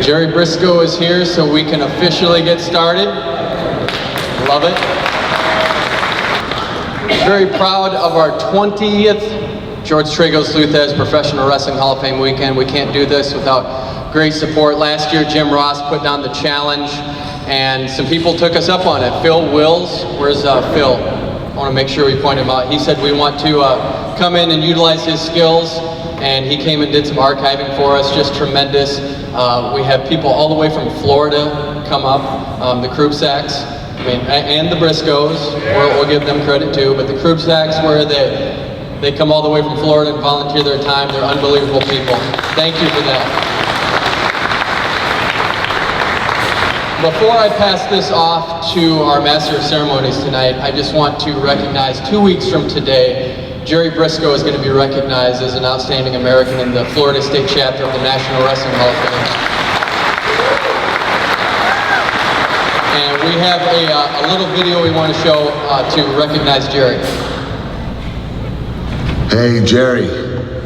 Jerry Brisco is here, so we can officially get started. Love it. Very proud of our 20th George Tragos Thesz Professional Wrestling Hall of Fame weekend. We can't do this without great support. Last year, Jim Ross put down the challenge, and some people took us up on it. Phil Wills, where's Phil? I want to make sure we point him out. He said we want to come in and utilize his skills, and he came and did some archiving for us, just tremendous. We have people all the way from Florida come up, the Krupsaks, and the Briscos, we'll give them credit too, but the Krupsaks, where they come all the way from Florida and volunteer their time. They're unbelievable people. Thank you for that. Before I pass this off to our Master of Ceremonies tonight, I just want to recognize 2 weeks from today, Jerry Brisco is going to be recognized as an outstanding American in the Florida State Chapter of the National Wrestling Hall of Fame. And we have a little video we want to show to recognize Jerry. Hey Jerry,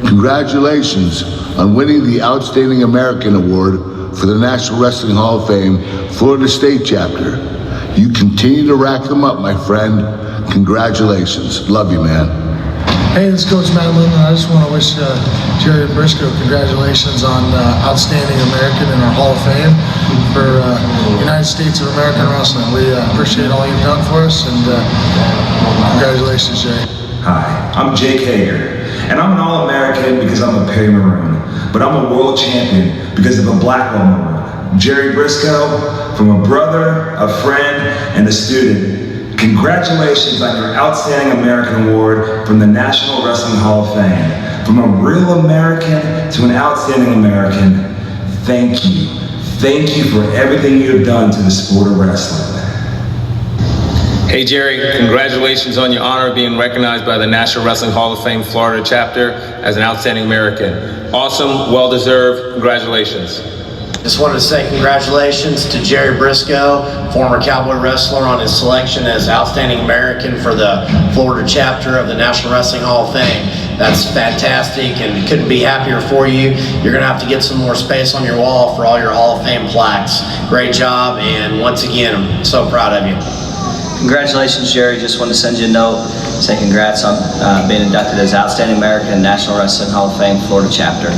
congratulations on winning the Outstanding American Award for the National Wrestling Hall of Fame, Florida State Chapter. You continue to rack them up, my friend. Congratulations. Love you, man. Hey, this is Coach Matt Lindman. I just want to wish Jerry Brisco congratulations on Outstanding American in our Hall of Fame for United States of American Wrestling. We appreciate all you've done for us, and congratulations, Jerry. Hi, I'm Jake Hager, and I'm an All-American because I'm a Perry Maroon, but I'm a world champion because of a black woman, Jerry Brisco, from a brother, a friend, and a student. Congratulations on your Outstanding American Award from the National Wrestling Hall of Fame. From a real American to an Outstanding American, thank you. Thank you for everything you have done to the sport of wrestling. Hey Jerry, congratulations on your honor of being recognized by the National Wrestling Hall of Fame Florida chapter as an Outstanding American. Awesome, well-deserved, congratulations. Just wanted to say congratulations to Jerry Brisco, former Cowboy wrestler, on his selection as Outstanding American for the Florida chapter of the National Wrestling Hall of Fame. That's fantastic, and couldn't be happier for you. You're gonna have to get some more space on your wall for all your Hall of Fame plaques. Great job, and once again, I'm so proud of you. Congratulations, Jerry. Just want to send you a note, say congrats on being inducted as Outstanding American in National Wrestling Hall of Fame, Florida chapter.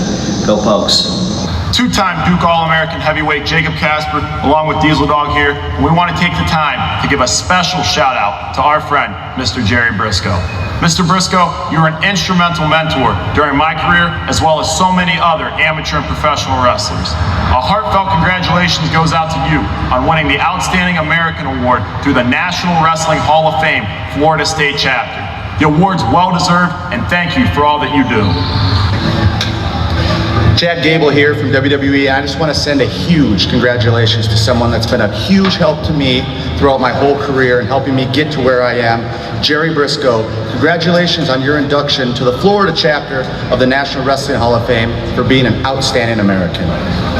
Go Pokes. Two-time Duke All-American heavyweight Jacob Casper, along with Diesel Dog here, and we want to take the time to give a special shout out to our friend, Mr. Jerry Brisco. Mr. Brisco, you were an instrumental mentor during my career, as well as so many other amateur and professional wrestlers. A heartfelt congratulations goes out to you on winning the Outstanding American Award through the National Wrestling Hall of Fame, Florida State Chapter. The award's well-deserved, and thank you for all that you do. Chad Gable here from WWE. I just want to send a huge congratulations to someone that's been a huge help to me throughout my whole career and helping me get to where I am, Jerry Brisco. Congratulations on your induction to the Florida chapter of the National Wrestling Hall of Fame for being an outstanding American.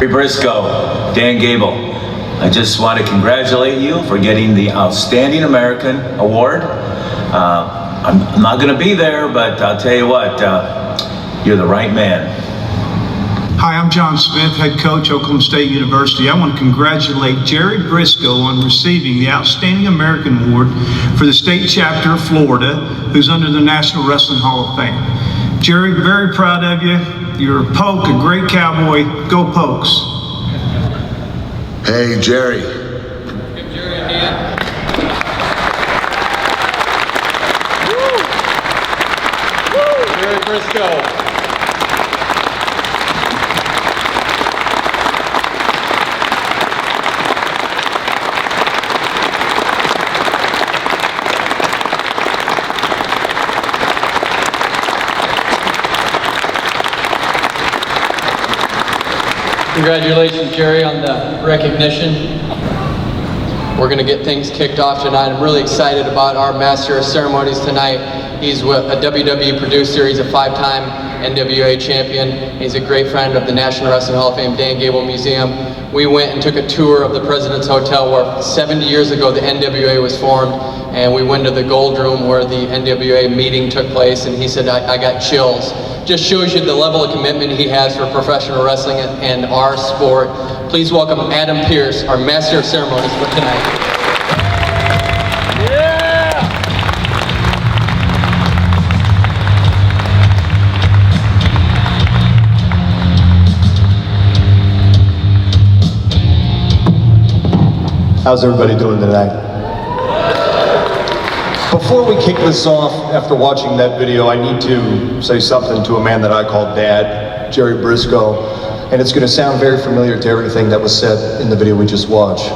Jerry Brisco, Dan Gable. I just want to congratulate you for getting the Outstanding American Award. I'm not going to be there, but I'll tell you what, you're the right man. Hi, I'm John Smith, head coach, Oklahoma State University. I want to congratulate Jerry Brisco on receiving the Outstanding American Award for the state chapter of Florida, who's under the National Wrestling Hall of Fame. Jerry, very proud of you. You're a Poke, a great cowboy. Go Pokes. Hey, Jerry. Give Jerry a hand. Woo! Jerry Brisco. Congratulations, Jerry, on the recognition. We're going to get things kicked off tonight. I'm really excited about our Master of Ceremonies tonight. He's a WWE producer. He's a 5-time NWA champion. He's a great friend of the National Wrestling Hall of Fame Dan Gable Museum. We went and took a tour of the President's Hotel where 70 years ago the NWA was formed, and we went to the Gold Room where the NWA meeting took place, and he said, I got chills. Just shows you the level of commitment he has for professional wrestling and our sport. Please welcome Adam Pearce, our Master of Ceremonies for tonight. How's everybody doing tonight? Before we kick this off, after watching that video, I need to say something to a man that I call Dad, Jerry Brisco, and it's going to sound very familiar to everything that was said in the video we just watched.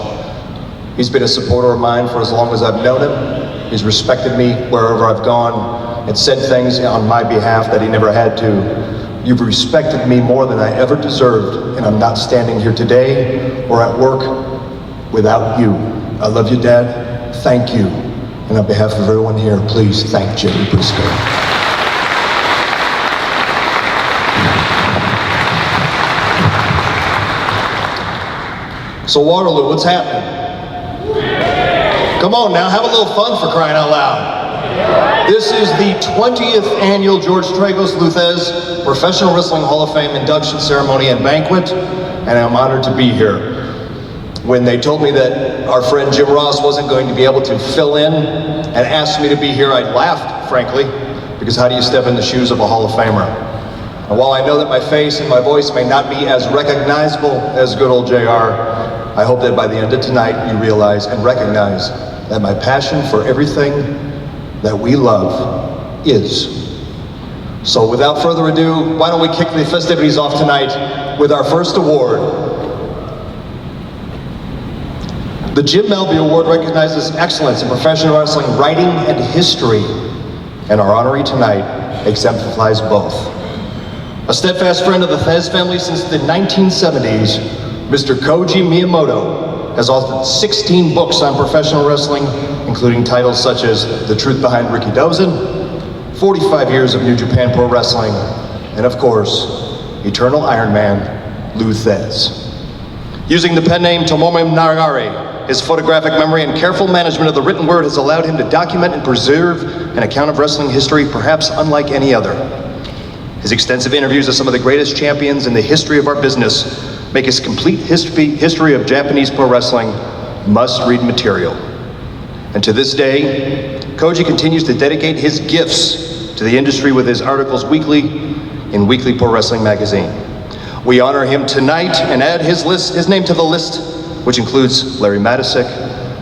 He's been a supporter of mine for as long as I've known him. He's respected me wherever I've gone and said things on my behalf that he never had to. You've respected me more than I ever deserved, and I'm not standing here today or at work without you. I love you, Dad. Thank you. And on behalf of everyone here, please thank Jerry Brisco. So Waterloo, what's happening? Come on now, have a little fun for crying out loud. This is the 20th annual George Tragos Thesz Professional Wrestling Hall of Fame induction ceremony and banquet, and I'm honored to be here. When they told me that our friend Jim Ross wasn't going to be able to fill in and asked me to be here, I laughed, frankly, because how do you step in the shoes of a Hall of Famer? And while I know that my face and my voice may not be as recognizable as good old JR, I hope that by the end of tonight you realize and recognize that my passion for everything that we love is. So without further ado, why don't we kick the festivities off tonight with our first award. The Jim Mel B Award recognizes excellence in professional wrestling writing and history, and our honoree tonight exemplifies both. A steadfast friend of the Thesz family since the 1970s, Mr. Koji Miyamoto has authored 16 books on professional wrestling, including titles such as The Truth Behind Riki Dozen, 45 Years of New Japan Pro Wrestling, and of course, Eternal Iron Man, Lou Thesz. Using the pen name Tomomi Nagari, his photographic memory and careful management of the written word has allowed him to document and preserve an account of wrestling history perhaps unlike any other. His extensive interviews of some of the greatest champions in the history of our business make his complete history of Japanese pro wrestling must-read material. And to this day, Koji continues to dedicate his gifts to the industry with his articles weekly in Weekly Pro Wrestling magazine. We honor him tonight and add his name to the list, which includes Larry Matisic,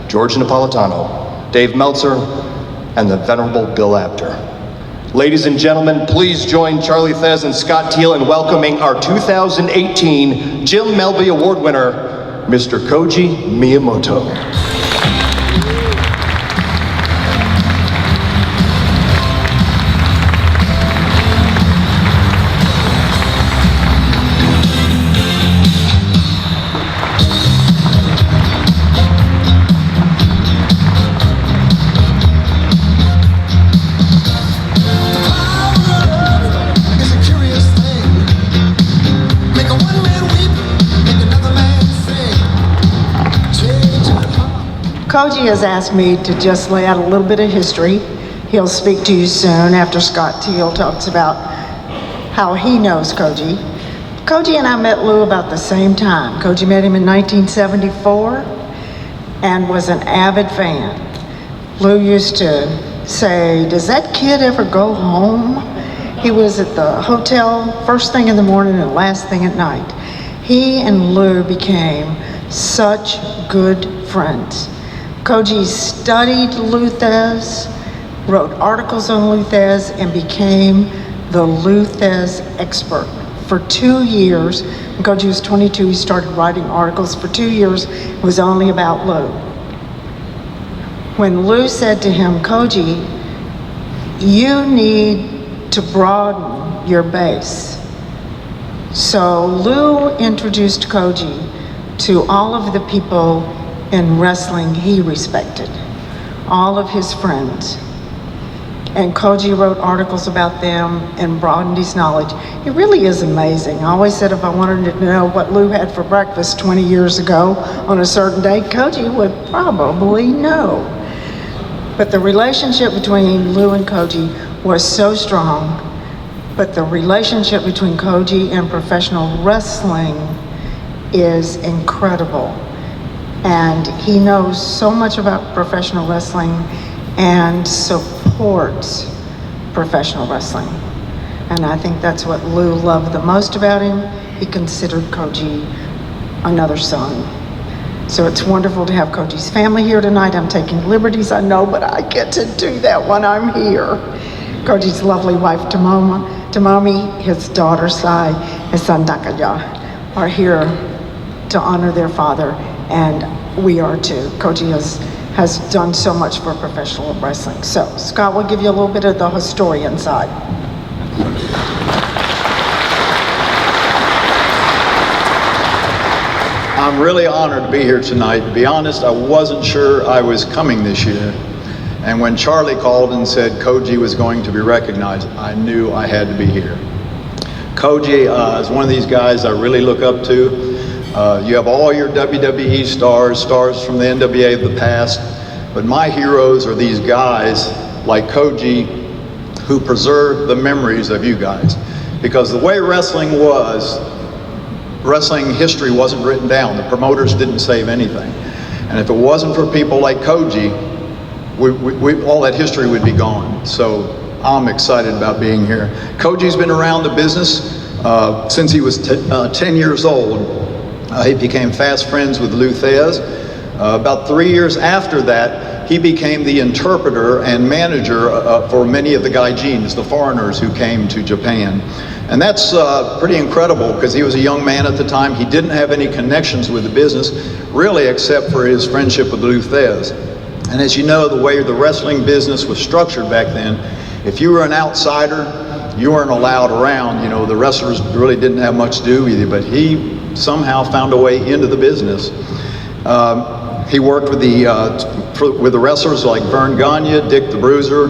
George Napolitano, Dave Meltzer, and the venerable Bill Apter. Ladies and gentlemen, please join Charlie Thesz and Scott Teal in welcoming our 2018 Jim Mel B Award winner, Mr. Koji Miyamoto. Koji has asked me to just lay out a little bit of history. He'll speak to you soon after Scott Teal talks about how he knows Koji. Koji and I met Lou about the same time. Koji met him in 1974 and was an avid fan. Lou used to say, "Does that kid ever go home?" He was at the hotel first thing in the morning and last thing at night. He and Lou became such good friends. Koji studied Lou Thesz, wrote articles on Lou Thesz, and became the Lou Thesz expert. For 2 years, when Koji was 22, he started writing articles. For 2 years, it was only about Lou. When Lou said to him, "Koji, you need to broaden your base." So Lou introduced Koji to all of the people in wrestling he respected, all of his friends. And Koji wrote articles about them and broadened his knowledge. It really is amazing. I always said if I wanted to know what Lou had for breakfast 20 years ago on a certain day, Koji would probably know. But the relationship between Lou and Koji was so strong. But the relationship between Koji and professional wrestling is incredible. And he knows so much about professional wrestling and supports professional wrestling. And I think that's what Lou loved the most about him. He considered Koji another son. So it's wonderful to have Koji's family here tonight. I'm taking liberties, I know, but I get to do that when I'm here. Koji's lovely wife, Tomomi, his daughter, Sai, his son, Takaya, are here to honor their father, and we are too. Koji has done so much for professional wrestling. So Scott will give you a little bit of the historian side. I'm really honored to be here tonight. To be honest, I wasn't sure I was coming this year. And when Charlie called and said Koji was going to be recognized, I knew I had to be here. Koji is one of these guys I really look up to. You have all your WWE stars from the NWA of the past, but my heroes are these guys like Koji who preserve the memories of you guys. Because the way wrestling history wasn't written down. The promoters didn't save anything. And if it wasn't for people like Koji, all that history would be gone. So I'm excited about being here. Koji's been around the business since he was 10 years old. He became fast friends with Lou Thesz. About 3 years after that, he became the interpreter and manager for many of the gaijins, the foreigners who came to Japan. And that's pretty incredible because he was a young man at the time. He didn't have any connections with the business, really, except for his friendship with Lou Thesz. And as you know, the way the wrestling business was structured back then, if you were an outsider, you weren't allowed around. You know, the wrestlers really didn't have much to do with you, but he somehow found a way into the business. He worked with the wrestlers like Vern Gagne, Dick the Bruiser,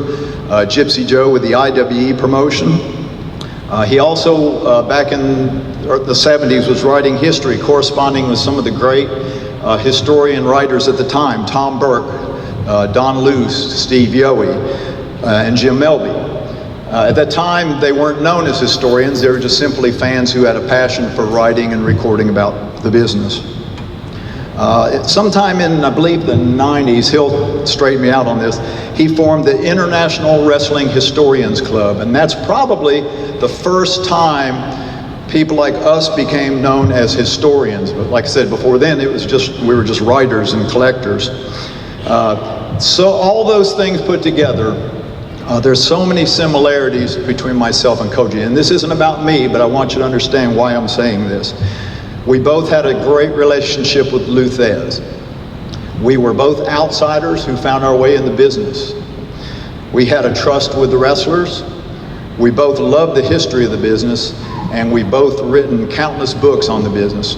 Gypsy Joe with the IWE promotion. He also, back in the 70s, was writing history, corresponding with some of the great historian writers at the time, Tom Burke, Don Luce, Steve Yohe, and Jim Melby. At that time, they weren't known as historians. They were just simply fans who had a passion for writing and recording about the business. Sometime in, I believe, the 90s, he'll straighten me out on this, he formed the International Wrestling Historians Club, and that's probably the first time people like us became known as historians. But like I said, before then, we were just writers and collectors. So all those things put together, there's so many similarities between myself and Koji. And this isn't about me, but I want you to understand why I'm saying this. We both had a great relationship with Lou Thesz. We were both outsiders who found our way in the business. We had a trust with the wrestlers. We both loved the history of the business, and we both written countless books on the business.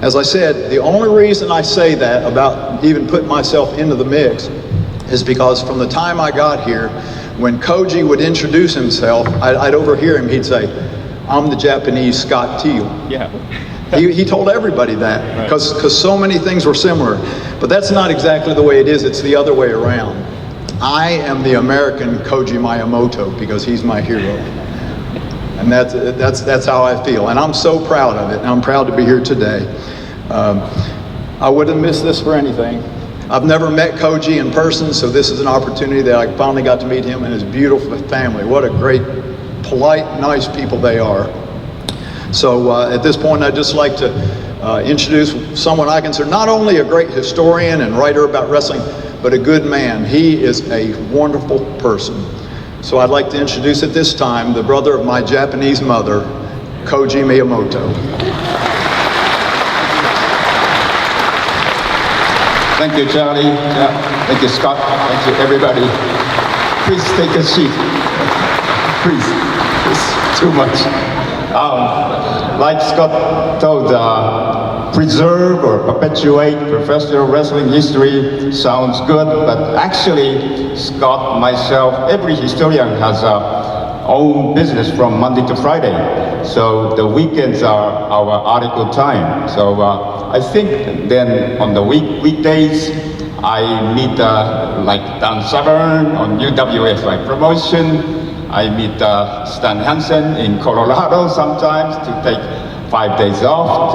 As I said, the only reason I say that about even putting myself into the mix is because from the time I got here, when Koji would introduce himself, I'd overhear him, he'd say, "I'm the Japanese Scott Teal." Yeah. He told everybody that because so many things were similar. But that's not exactly the way it is. It's the other way around. I am the American Koji Miyamoto because he's my hero. And that's how I feel. And I'm so proud of it. And I'm proud to be here today. I wouldn't miss this for anything. I've never met Koji in person, so this is an opportunity that I finally got to meet him and his beautiful family. What a great, polite, nice people they are. So at this point, I'd just like to introduce someone I consider not only a great historian and writer about wrestling, but a good man. He is a wonderful person. So I'd like to introduce at this time the brother of my Japanese mother, Koji Miyamoto. Thank you, Charlie. Thank you, Scott. Thank you, everybody. Please take a seat. Please. It's too much. Like Scott told, preserve or perpetuate professional wrestling history sounds good, but actually, Scott, myself, every historian has own business from Monday to Friday. So the weekends are our article time. So I think then on the weekdays, I meet like Dan Severn on UWF promotion. I meet Stan Hansen in Colorado sometimes to take 5 days off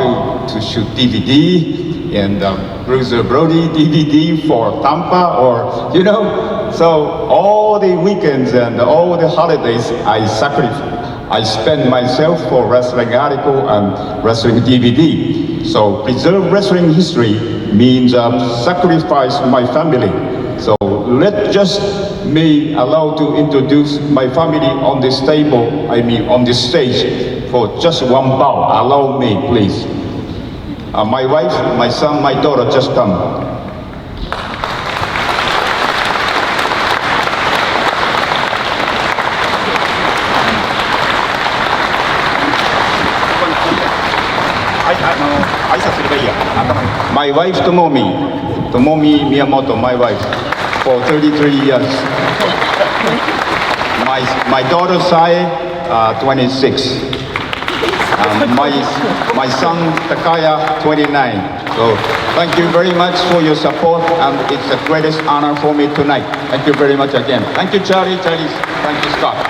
to shoot DVD and Bruiser Brody DVD for Tampa, or you know. So all the weekends and all the holidays I spend myself for wrestling article and wrestling DVD. So preserve wrestling history means sacrifice my family. So let just me allow to introduce my family on this table, on this stage for just one bow. Allow me, please. My wife, my son, my daughter just come. My wife, Tomomi Miyamoto, my wife, for 33 years. My daughter's side, 26. My son, Takaya, 29. So thank you very much for your support, and it's the greatest honor for me tonight. Thank you very much again. Thank you, Charlie. Thank you, Scott.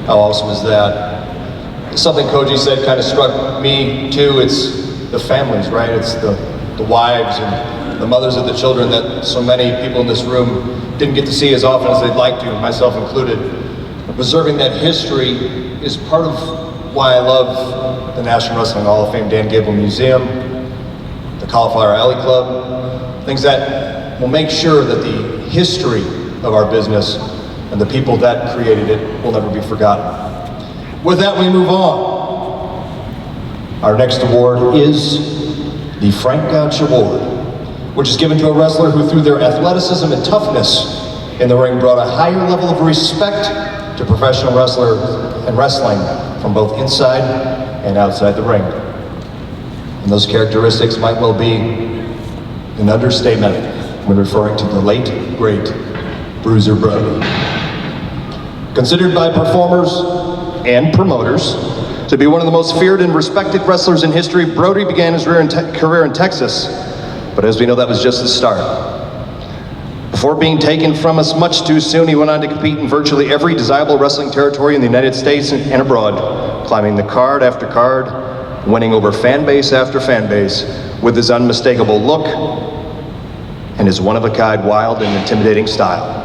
How awesome is that? Something Koji said kind of struck me too. It's the families, right? It's the wives and the mothers of the children that so many people in this room didn't get to see as often as they'd like to, myself included. Preserving that history is part of why I love the National Wrestling Hall of Fame Dan Gable Museum, the Cauliflower Alley Club, things that will make sure that the history of our business and the people that created it will never be forgotten. With that, we move on. Our next award is the Frank Gotch Award, which is given to a wrestler who, through their athleticism and toughness in the ring, brought a higher level of respect to professional wrestlers and wrestling from both inside and outside the ring. And those characteristics might well be an understatement when referring to the late, great Bruiser Brody. Considered by performers and promoters to be one of the most feared and respected wrestlers in history, Brody began his career in Texas, but as we know, that was just the start. Before being taken from us much too soon, he went on to compete in virtually every desirable wrestling territory in the United States and abroad, climbing the card after card, winning over fan base after fan base with his unmistakable look and his one-of-a-kind, wild and intimidating style.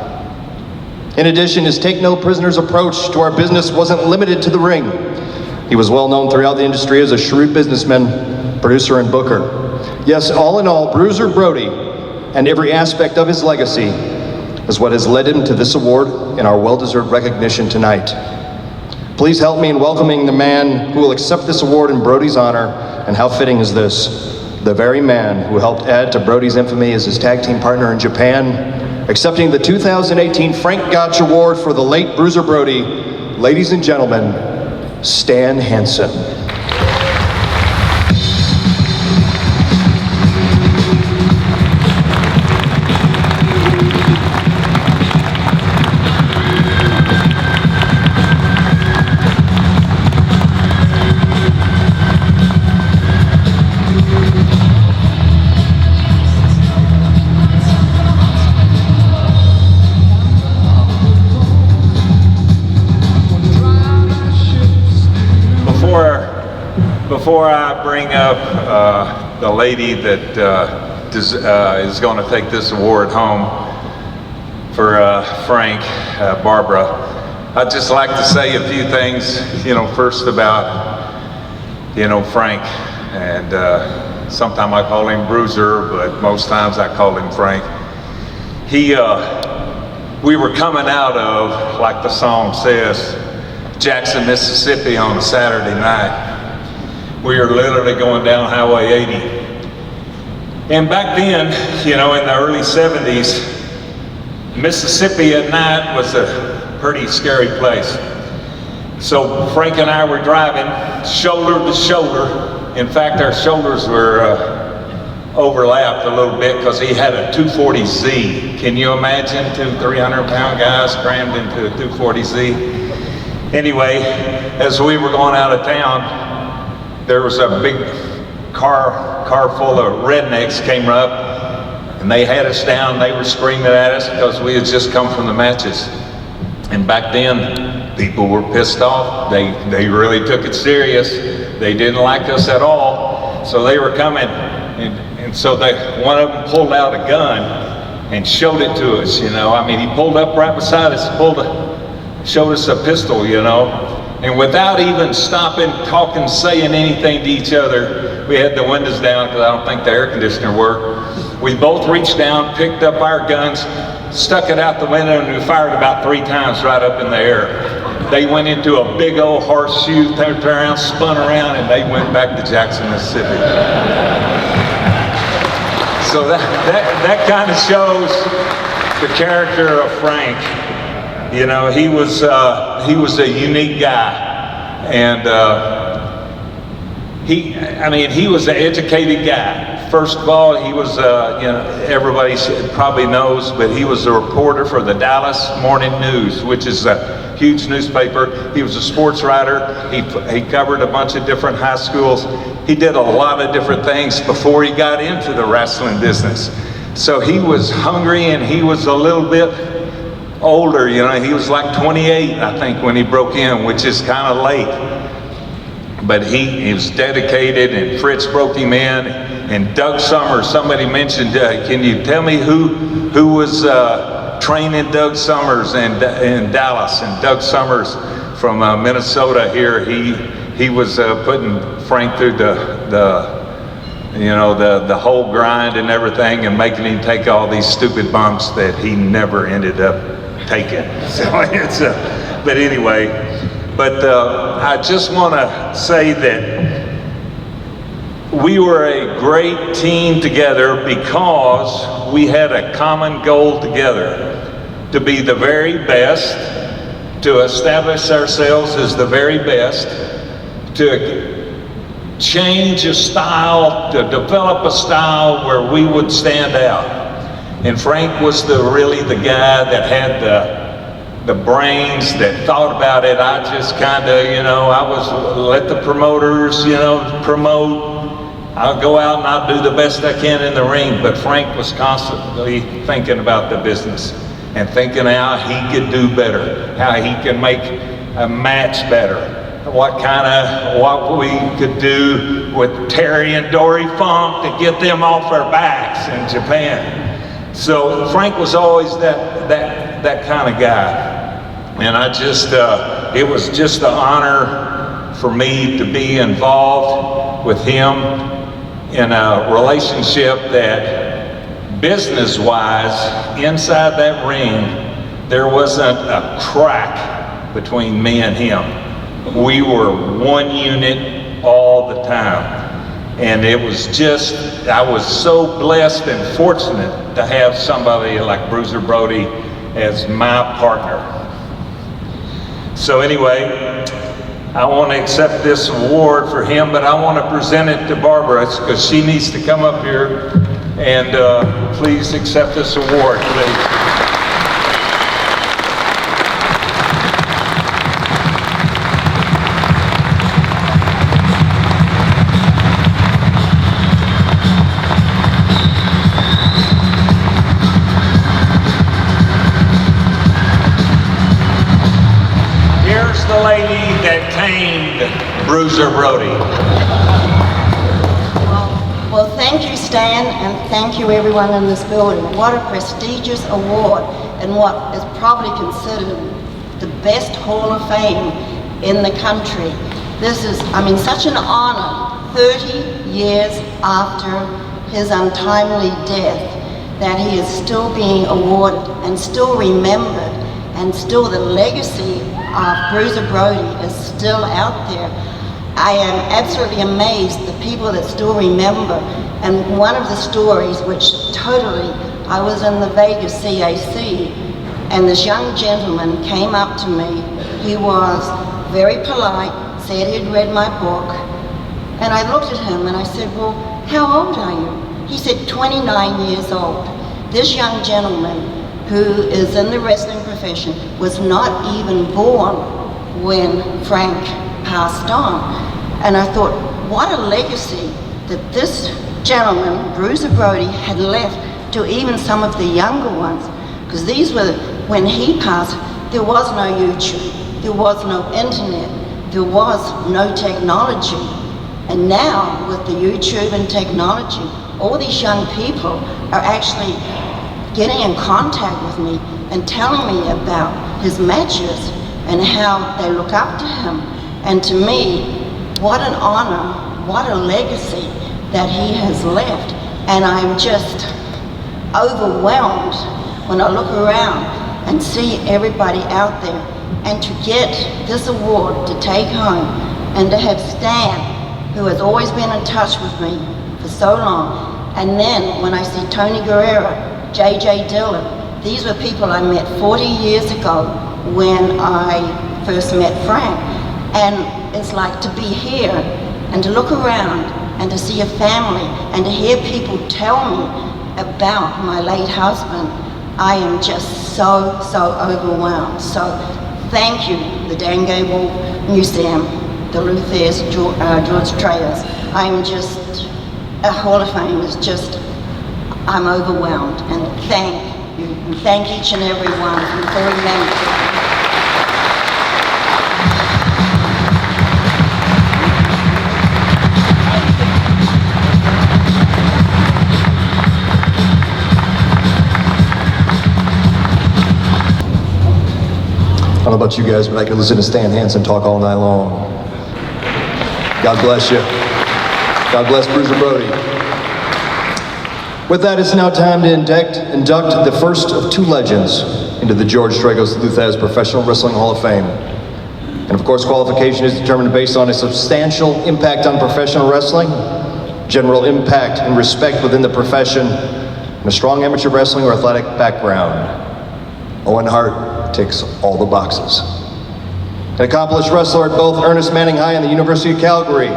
In addition, his take-no-prisoners approach to our business wasn't limited to the ring. He was well known throughout the industry as a shrewd businessman, producer, and booker. Yes, all in all, Bruiser Brody and every aspect of his legacy is what has led him to this award and our well-deserved recognition tonight. Please help me in welcoming the man who will accept this award in Brody's honor, and how fitting is this? The very man who helped add to Brody's infamy as his tag team partner in Japan, accepting the 2018 Frank Gotch Award for the late Bruiser Brody, ladies and gentlemen, Stan Hansen. Before I bring up the lady that is going to take this award home for Frank, Barbara, I'd just like to say a few things, first about, Frank. And sometimes I call him Bruiser, but most times I call him Frank. We were coming out of, like the song says, Jackson, Mississippi on a Saturday night. We were literally going down Highway 80. And back then, you know, in the early 70s, Mississippi at night was a pretty scary place. So Frank and I were driving shoulder to shoulder. In fact, our shoulders were overlapped a little bit because he had a 240Z. Can you imagine 300-pound guys crammed into a 240Z? Anyway, as we were going out of town, there was a big car full of rednecks came up, and they had us down. They were screaming at us because we had just come from the matches. And back then, people were pissed off. They really took it serious. They didn't like us at all. So they were coming. And so one of them pulled out a gun and showed it to us, you know. I mean, he pulled up right beside us, showed us a pistol, you know. And without even stopping, talking, saying anything to each other, we had the windows down because I don't think the air conditioner worked. We both reached down, picked up our guns, stuck it out the window, and we fired about 3 times right up in the air. They went into a big old horseshoe, turned around, spun around, and they went back to Jackson, Mississippi. So that kind of shows the character of Frank. You know, he was a unique guy, and he was an educated guy. First of all, he was, you know, everybody probably knows, but he was a reporter for the Dallas Morning News, which is a huge newspaper. He was a sports writer. He covered a bunch of different high schools. He did a lot of different things before he got into the wrestling business. So he was hungry, and he was a little bit older, you know. He was like 28, I think, when he broke in, which is kind of late. But he was dedicated, and Fritz broke him in. And Doug Summers, somebody mentioned, can you tell me who was training Doug Summers in Dallas? And Doug Summers from Minnesota here, he was putting Frank through the whole grind and everything, and making him take all these stupid bumps that he never ended up taking. So it's but anyway, I just want to say that we were a great team together because we had a common goal together, to be the very best, to establish ourselves as the very best, to change a style, to develop a style where we would stand out. And Frank was really the guy that had the brains, that thought about it. I just kind of, you know, I was let the promoters, you know, promote. I'll go out and I'll do the best I can in the ring, but Frank was constantly thinking about the business and thinking how he could do better, how he could make a match better, what we could do with Terry and Dory Funk to get them off our backs in Japan. So Frank was always that kind of guy, and it was just an honor for me to be involved with him in a relationship that, business-wise, inside that ring, there wasn't a crack between me and him. We were one unit all the time. And it was just, I was so blessed and fortunate to have somebody like Bruiser Brody as my partner. So anyway, I want to accept this award for him, but I want to present it to Barbara because she needs to come up here and please accept this award, please. The lady that tamed Bruiser Brody. Well, thank you, Stan, and thank you everyone in this building. What a prestigious award, and what is probably considered the best Hall of Fame in the country. This is, such an honor, 30 years after his untimely death, that he is still being awarded and still remembered, and still the legacy of Bruiser Brody is still out there. I am absolutely amazed the people that still remember. And one of the stories, which totally, I was in the Vegas CAC, and this young gentleman came up to me. He was very polite, said he'd read my book, and I looked at him and I said, well, how old are you? He said, 29 years old. This young gentleman, who is in the wrestling profession, was not even born when Frank passed on. And I thought, what a legacy that this gentleman, Bruiser Brody, had left to even some of the younger ones. Because these were, when he passed, there was no YouTube, there was no internet, there was no technology. And now, with the YouTube and technology, all these young people are actually getting in contact with me and telling me about his matches and how they look up to him. And to me, what an honor, what a legacy that he has left. And I'm just overwhelmed when I look around and see everybody out there. And to get this award to take home and to have Stan, who has always been in touch with me for so long. And then when I see Tony Guerrero, JJ Dillon, these were people I met 40 years ago when I first met Frank. And it's like to be here and to look around and to see a family and to hear people tell me about my late husband. I am just so overwhelmed. So thank you, the Dan Gable Museum, the Thesz, George Tragos. I'm just, a Hall of Fame is just, I'm overwhelmed. And thank you, and thank each and every one of you for remembering. I don't know about you guys, but I could listen to Stan Hansen talk all night long. God bless you. God bless Bruiser Brody. With that, it's now time to induct the first of two legends into the Jorge Vega Professional Wrestling Hall of Fame. And of course, qualification is determined based on a substantial impact on professional wrestling, general impact and respect within the profession, and a strong amateur wrestling or athletic background. Owen Hart ticks all the boxes. An accomplished wrestler at both Ernest Manning High and the University of Calgary,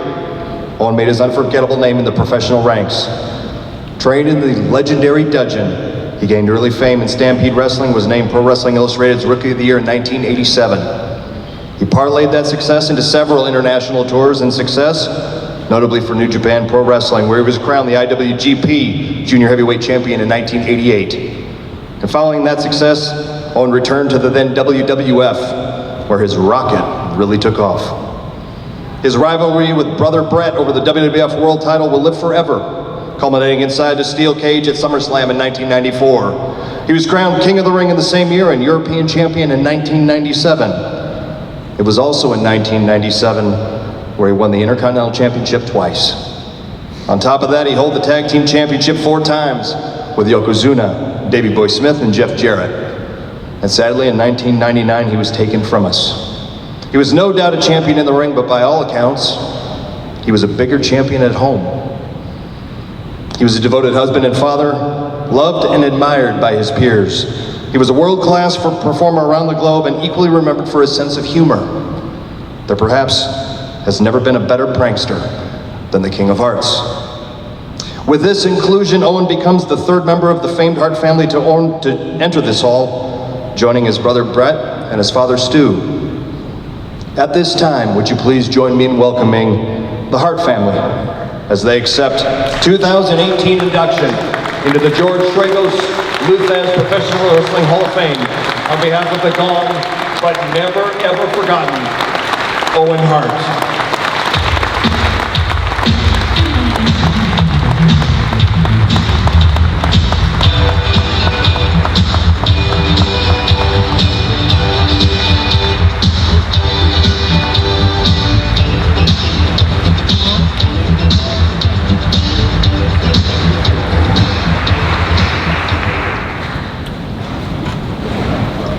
Owen made his unforgettable name in the professional ranks. Trained in the legendary Dudgeon, he gained early fame in Stampede Wrestling, was named Pro Wrestling Illustrated's Rookie of the Year in 1987. He parlayed that success into several international tours and success, notably for New Japan Pro Wrestling, where he was crowned the IWGP Junior Heavyweight Champion in 1988. And following that success, Owen returned to the then WWF, where his rocket really took off. His rivalry with brother Brett over the WWF World title will live forever, culminating inside the steel cage at SummerSlam in 1994. He was crowned King of the Ring in the same year and European Champion in 1997. It was also in 1997 where he won the Intercontinental Championship twice. On top of that, he held the Tag Team Championship 4 times with Yokozuna, Davey Boy Smith, and Jeff Jarrett. And sadly, in 1999, he was taken from us. He was no doubt a champion in the ring, but by all accounts, he was a bigger champion at home. He was a devoted husband and father, loved and admired by his peers. He was a world-class performer around the globe and equally remembered for his sense of humor. There perhaps has never been a better prankster than the King of Hearts. With this inclusion, Owen becomes the 3rd member of the famed Hart family to enter this hall, joining his brother Brett and his father Stu. At this time, would you please join me in welcoming the Hart family as they accept 2018 induction into the Jorge Vega Professional Wrestling Hall of Fame on behalf of the gone but never ever forgotten Owen Hart.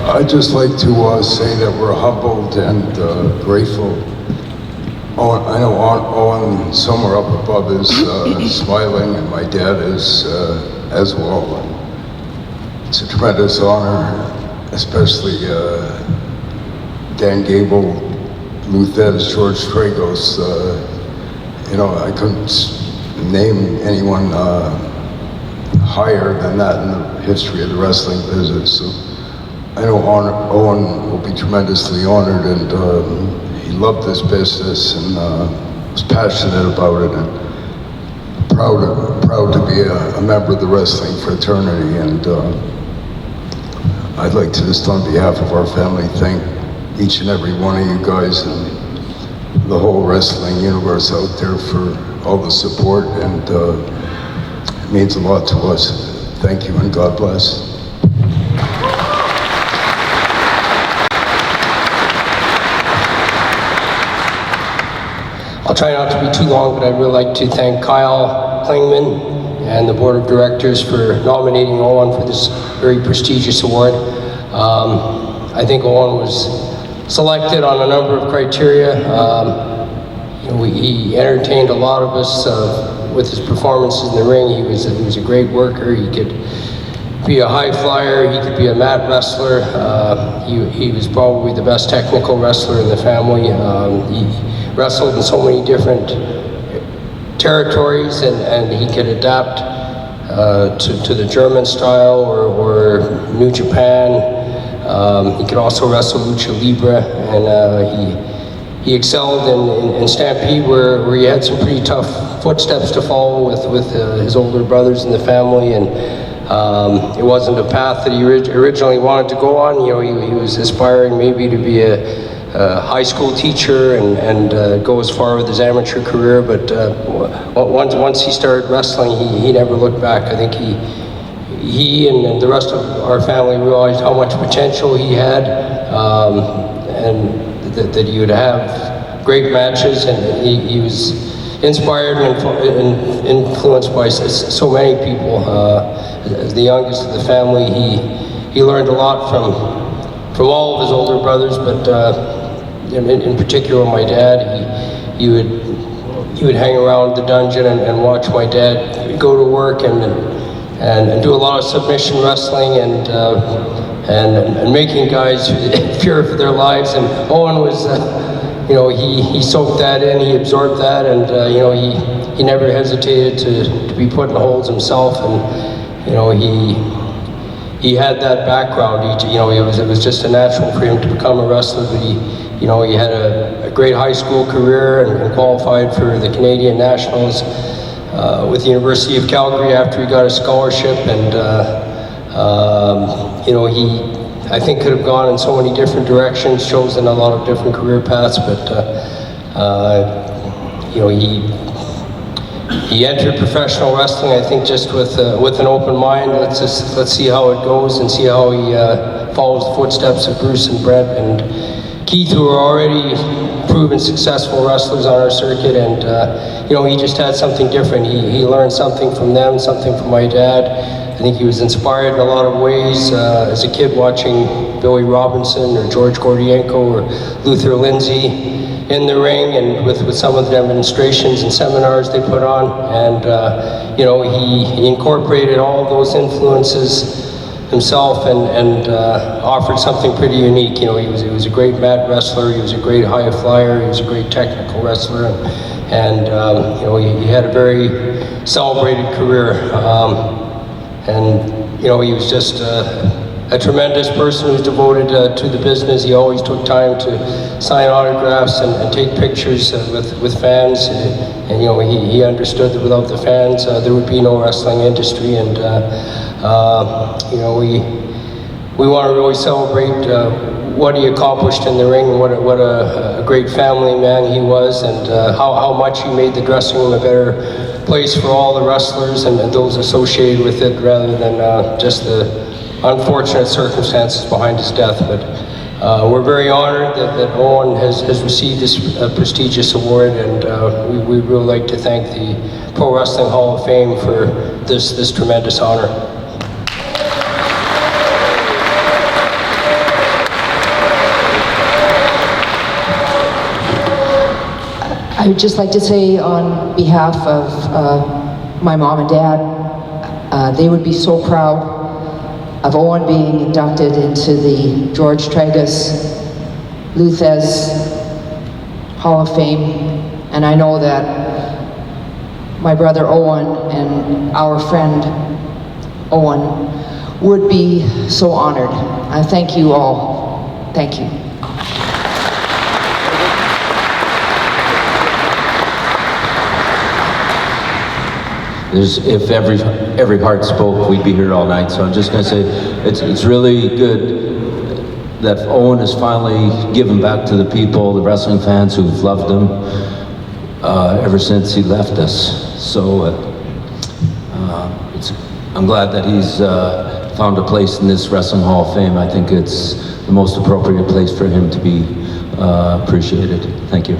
I'd just like to say that we're humbled and grateful I know Owen somewhere up above is smiling, and my dad is as well. It's a tremendous honor, especially Dan Gable, Thesz, George Tragos. I couldn't name anyone higher than that in the history of the wrestling business. So I know Owen will be tremendously honored, and he loved this business and was passionate about it, and proud to be a member of the wrestling fraternity. And I'd like to just, on behalf of our family, thank each and every one of you guys and the whole wrestling universe out there for all the support, and it means a lot to us. Thank you, and God bless. I'll try not to be too long, but I'd really like to thank Kyle Klingman and the board of directors for nominating Owen for this very prestigious award. I think Owen was selected on a number of criteria. He entertained a lot of us with his performances in the ring. He was a great worker. He could be a high flyer. He could be a mat wrestler. He was probably the best technical wrestler in the family. He wrestled in so many different territories, and he could adapt to the German style or New Japan. He could also wrestle lucha libre, and he excelled in Stampede, where he had some pretty tough footsteps to follow with his older brothers in the family, and it wasn't a path that he originally wanted to go on. He was aspiring maybe to be a high school teacher and go as far with his amateur career, but once he started wrestling, he never looked back. I think he and the rest of our family realized how much potential he had, and that he would have great matches, and he was inspired and influenced by so many people. As the youngest of the family, he learned a lot from all of his older brothers, but in particular my dad. He would hang around the dungeon and watch my dad go to work and do a lot of submission wrestling and making guys fear for their lives. And Owen was, he soaked that in, he absorbed that, and he never hesitated to be put in holds himself, and he had that background. It was just a natural for him to become a wrestler, but he had a great high school career and qualified for the Canadian Nationals with the University of Calgary after he got a scholarship, and he, I think, could have gone in so many different directions, chosen a lot of different career paths, but he entered professional wrestling, I think, just with an open mind. Let's see how it goes and see how he follows the footsteps of Bruce and Brett and Keith, who are already proven successful wrestlers on our circuit, and he just had something different. He learned something from them, something from my dad. I think he was inspired in a lot of ways as a kid watching Billy Robinson or George Gordienko or Luther Lindsay in the ring, and with some of the demonstrations and seminars they put on, and he incorporated all of those influences himself and offered something pretty unique. He was a great mat wrestler, he was a great high flyer, he was a great technical wrestler, and he had a very celebrated career, and he was just a tremendous person who's devoted to the business. He always took time to sign autographs and take pictures with fans, and he understood that without the fans there would be no wrestling industry, and we want to really celebrate what he accomplished in the ring, and what a great family man he was, and how much he made the dressing room a better place for all the wrestlers and those associated with it, rather than just the unfortunate circumstances behind his death. But we're very honored that Owen has received this prestigious award, and we'd really like to thank the Pro Wrestling Hall of Fame for this tremendous honor. I would just like to say on behalf of my mom and dad, they would be so proud of Owen being inducted into the George Tragos Thesz Hall of Fame. And I know that my brother Owen and our friend Owen would be so honored. I thank you all. Thank you. If every heart spoke, we'd be here all night. So I'm just going to say it's really good that Owen has finally given back to the people, the wrestling fans who've loved him ever since he left us. So I'm glad that he's found a place in this Wrestling Hall of Fame. I think it's the most appropriate place for him to be appreciated. Thank you.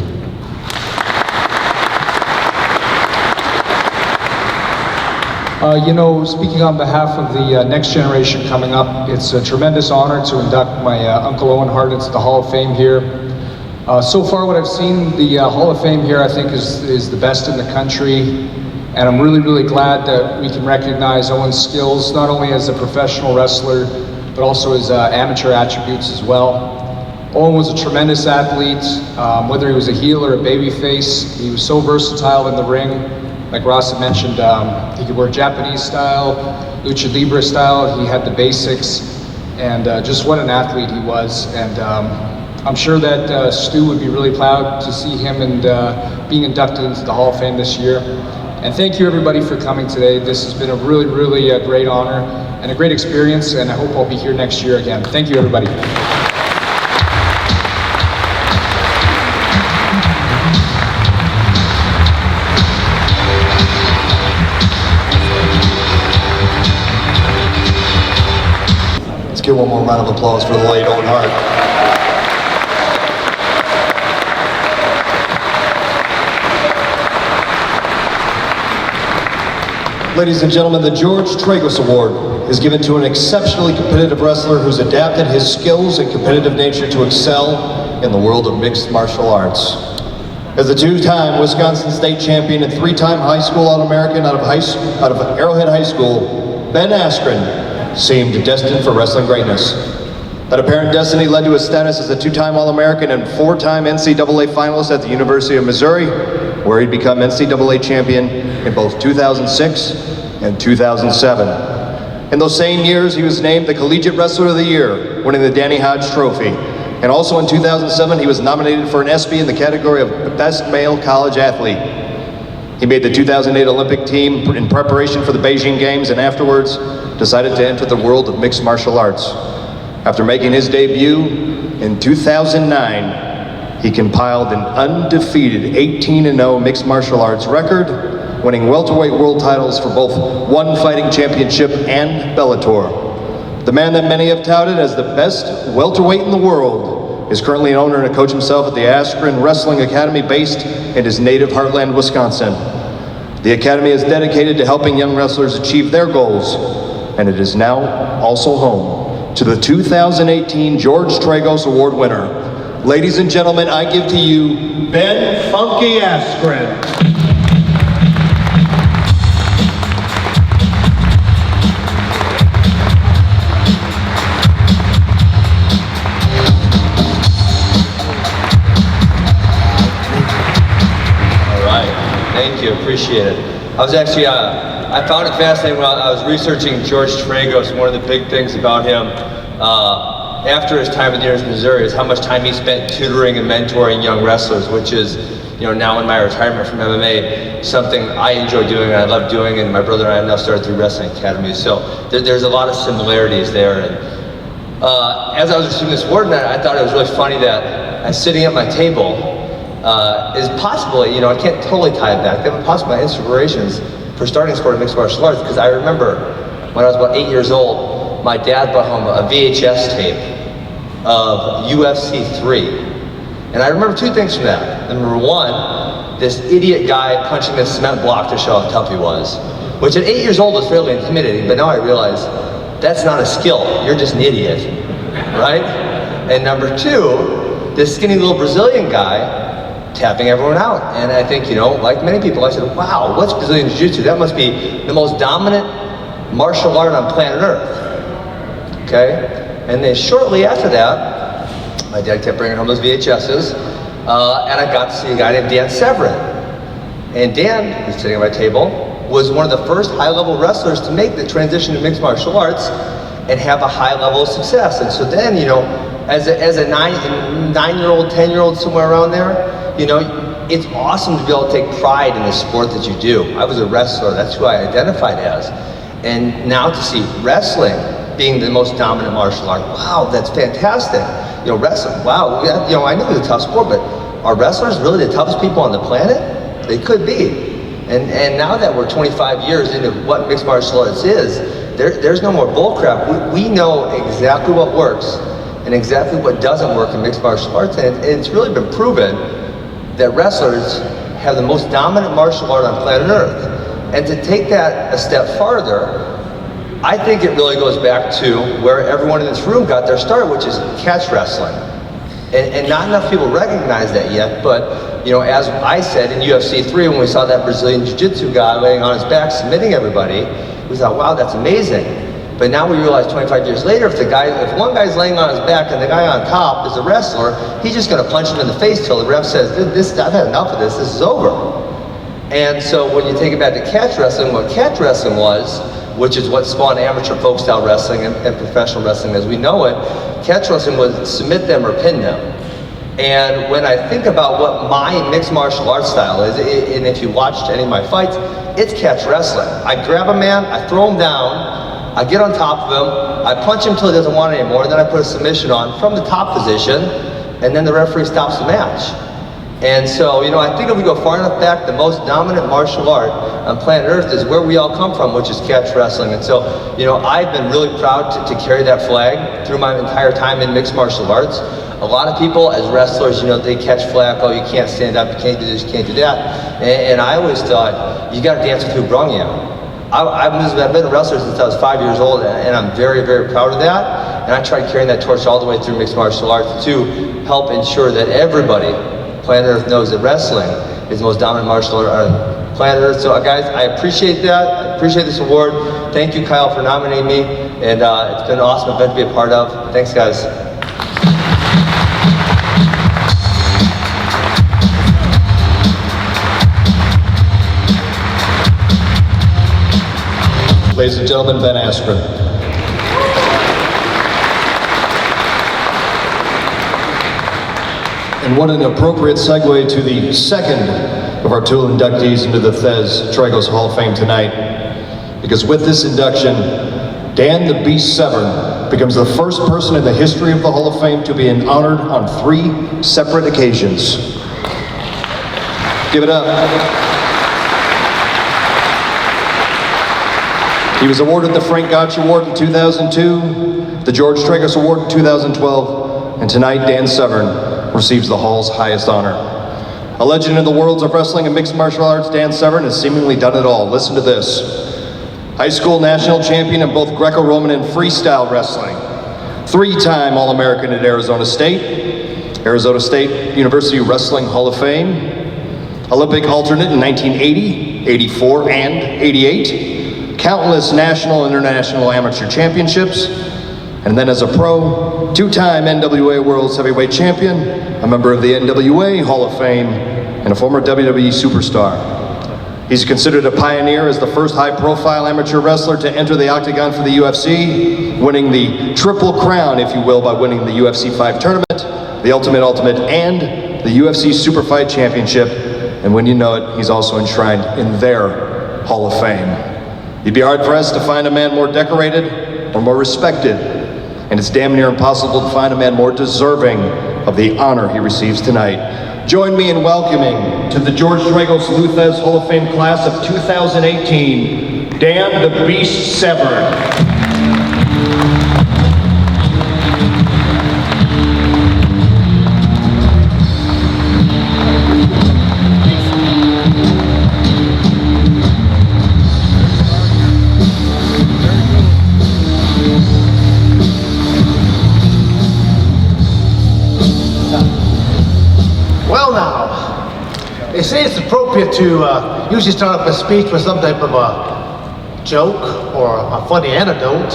You know, speaking on behalf of the next generation coming up, it's a tremendous honor to induct my Uncle Owen Hart into the Hall of Fame here. So far what I've seen, the Hall of Fame here I think is the best in the country, and I'm really, really glad that we can recognize Owen's skills, not only as a professional wrestler, but also his amateur attributes as well. Owen was a tremendous athlete, whether he was a heel or a babyface. He was so versatile in the ring. Like Ross had mentioned, he could work Japanese style, lucha libre style. He had the basics, and just what an athlete he was. And I'm sure that Stu would be really proud to see him and being inducted into the Hall of Fame this year. And thank you everybody for coming today. This has been a really, really great honor and a great experience, and I hope I'll be here next year again. Thank you everybody. Give one more round of applause for the late Owen Hart. Ladies and gentlemen, the George Tragos Award is given to an exceptionally competitive wrestler who's adapted his skills and competitive nature to excel in the world of mixed martial arts. As a two-time Wisconsin State champion and three-time high school All-American out of Arrowhead High School, Ben Askren seemed destined for wrestling greatness. That apparent destiny led to his status as a two-time All-American and four-time NCAA finalist at the University of Missouri, where he'd become NCAA champion in both 2006 and 2007. In those same years, he was named the Collegiate Wrestler of the Year, winning the Danny Hodge Trophy. And also in 2007, he was nominated for an ESPY in the category of Best Male College Athlete. He made the 2008 Olympic team in preparation for the Beijing Games, and afterwards decided to enter the world of mixed martial arts. After making his debut in 2009, he compiled an undefeated 18-0 mixed martial arts record, winning welterweight world titles for both One Fighting Championship and Bellator. The man that many have touted as the best welterweight in the world is currently an owner and a coach himself at the Askren Wrestling Academy based in his native heartland, Wisconsin. The Academy is dedicated to helping young wrestlers achieve their goals, and it is now also home to the 2018 George Tragos Award winner. Ladies and gentlemen, I give to you Ben Funky Askren. Thank you, appreciate it. I was actually, I found it fascinating when I was researching George Tragos. One of the big things about him after his time at the University of Missouri is how much time he spent tutoring and mentoring young wrestlers, which is, you know, now in my retirement from MMA, something I enjoy doing and I love doing, and my brother and I have now started 3 wrestling academies. So there's a lot of similarities there. And as I was receiving this award tonight, I thought it was really funny that I'm sitting at my table is possibly, you know, I can't totally tie it back, but possibly my inspirations for starting sport in mixed martial arts, because I remember when I was about 8 years old, my dad brought home a VHS tape of UFC 3. And I remember 2 things from that. Number 1, this idiot guy punching this cement block to show how tough he was, which at 8 years old was fairly intimidating, but now I realize that's not a skill, you're just an idiot, right? And number 2, this skinny little Brazilian guy tapping everyone out. And I think, you know, like many people, I said, wow, what's Brazilian Jiu-Jitsu? That must be the most dominant martial art on planet Earth. Okay? And then shortly after that, my dad kept bringing home those VHSs, and I got to see a guy named Dan Severn. And Dan, who's sitting at my table, was one of the first high-level wrestlers to make the transition to mixed martial arts and have a high level of success. And so then, you know, as a 9-year-old, 10-year-old, somewhere around there, you know, it's awesome to be able to take pride in the sport that you do. I was a wrestler, that's who I identified as. And now to see wrestling being the most dominant martial art, wow, that's fantastic. You know, wrestling, wow, you know, I know it's a tough sport, but are wrestlers really the toughest people on the planet? They could be. And now that we're 25 years into what mixed martial arts is, there's no more bullcrap. We know exactly what works and exactly what doesn't work in mixed martial arts, and it's really been proven that wrestlers have the most dominant martial art on planet Earth. And to take that a step farther, I think it really goes back to where everyone in this room got their start, which is catch wrestling. And not enough people recognize that yet, but you know, as I said in UFC 3, when we saw that Brazilian Jiu-Jitsu guy laying on his back submitting everybody, we thought, wow, that's amazing. But now we realize 25 years later, if one guy's laying on his back and the guy on top is a wrestler, he's just gonna punch him in the face till the ref says, I've had enough of this is over. And so when you take it back to catch wrestling, what catch wrestling was, which is what spawned amateur folk style wrestling and professional wrestling as we know it, catch wrestling was submit them or pin them. And when I think about what my mixed martial arts style is, and if you watched any of my fights, it's catch wrestling. I grab a man, I throw him down, I get on top of him, I punch him till he doesn't want it anymore, and then I put a submission on from the top position, and then the referee stops the match. And so, you know, I think if we go far enough back, the most dominant martial art on planet Earth is where we all come from, which is catch wrestling. And so, you know, I've been really proud to carry that flag through my entire time in mixed martial arts. A lot of people as wrestlers, you know, they catch flack, oh, you can't stand up, you can't do this, you can't do that. And I always thought, you gotta dance with who brung you. I've been a wrestler since I was 5 years old, and I'm very, very proud of that. And I try carrying that torch all the way through mixed martial arts to help ensure that everybody, planet Earth, knows that wrestling is the most dominant martial art on planet Earth. So guys, I appreciate that. I appreciate this award. Thank you, Kyle, for nominating me. And it's been an awesome event to be a part of. Thanks, guys. Ladies and gentlemen, Ben Askren. And what an appropriate segue to the second of our two inductees into the Thesz Tragos Hall of Fame tonight. Because with this induction, Dan the Beast Severn becomes the first person in the history of the Hall of Fame to be honored on 3 separate occasions. Give it up. He was awarded the Frank Gotch Award in 2002, the George Tragos Award in 2012, and tonight Dan Severn receives the Hall's highest honor. A legend in the worlds of wrestling and mixed martial arts, Dan Severn has seemingly done it all. Listen to this. High school national champion in both Greco-Roman and freestyle wrestling. 3-time All-American at Arizona State University Wrestling Hall of Fame. Olympic alternate in 1980, 84, and 88. Countless national and international amateur championships, and then as a pro, 2-time NWA World's Heavyweight Champion, a member of the NWA Hall of Fame, and a former WWE superstar. He's considered a pioneer as the first high-profile amateur wrestler to enter the octagon for the UFC, winning the Triple Crown, if you will, by winning the UFC 5 tournament, the Ultimate, and the UFC Super Fight Championship, and when you know it, he's also enshrined in their Hall of Fame. You'd be hard-pressed to find a man more decorated or more respected, and it's damn near impossible to find a man more deserving of the honor he receives tonight. Join me in welcoming to the George Tragos Thesz Hall of Fame class of 2018, Dan the Beast Severn. Well now, appropriate to usually start off a speech with some type of a joke or a funny anecdote.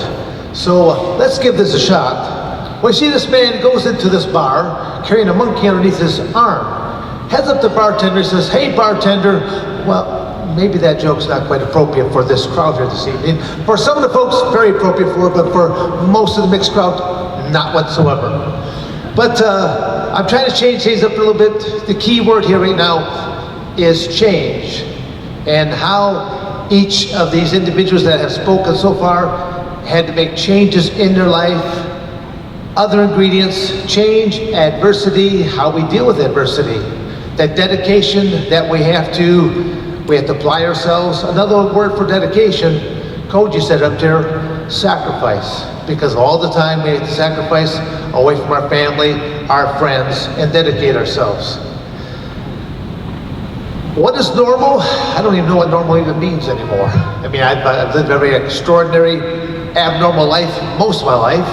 So let's give this a shot. We see this man goes into this bar carrying a monkey underneath his arm. Heads up to the bartender and says, "Hey bartender," well, maybe that joke's not quite appropriate for this crowd here this evening. For some of the folks, very appropriate for it, but for most of the mixed crowd, not whatsoever. But I'm trying to change things up a little bit. The key word here right now is change. And how each of these individuals that have spoken so far had to make changes in their life. Other ingredients, change, adversity, how we deal with adversity. That dedication that we have to apply ourselves. Another word for dedication, Koji said up there, sacrifice. Because all the time we have to sacrifice away from our family, our friends, and dedicate ourselves. What is normal? I don't even know what normal even means anymore. I mean, I've lived a very extraordinary, abnormal life most of my life.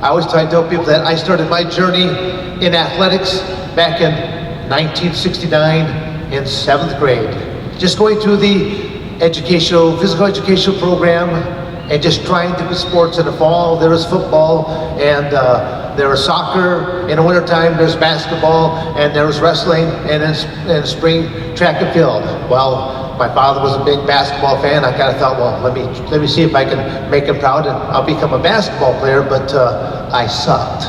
I always try to tell people that I started my journey in athletics back in 1969 in 7th grade. Just going through the physical educational program and just trying different sports. In the fall, there was football, and there was soccer. In the wintertime, there's basketball, and there was wrestling, and in spring, track and field. Well, my father was a big basketball fan. I kind of thought, well, let me see if I can make him proud, and I'll become a basketball player, but I sucked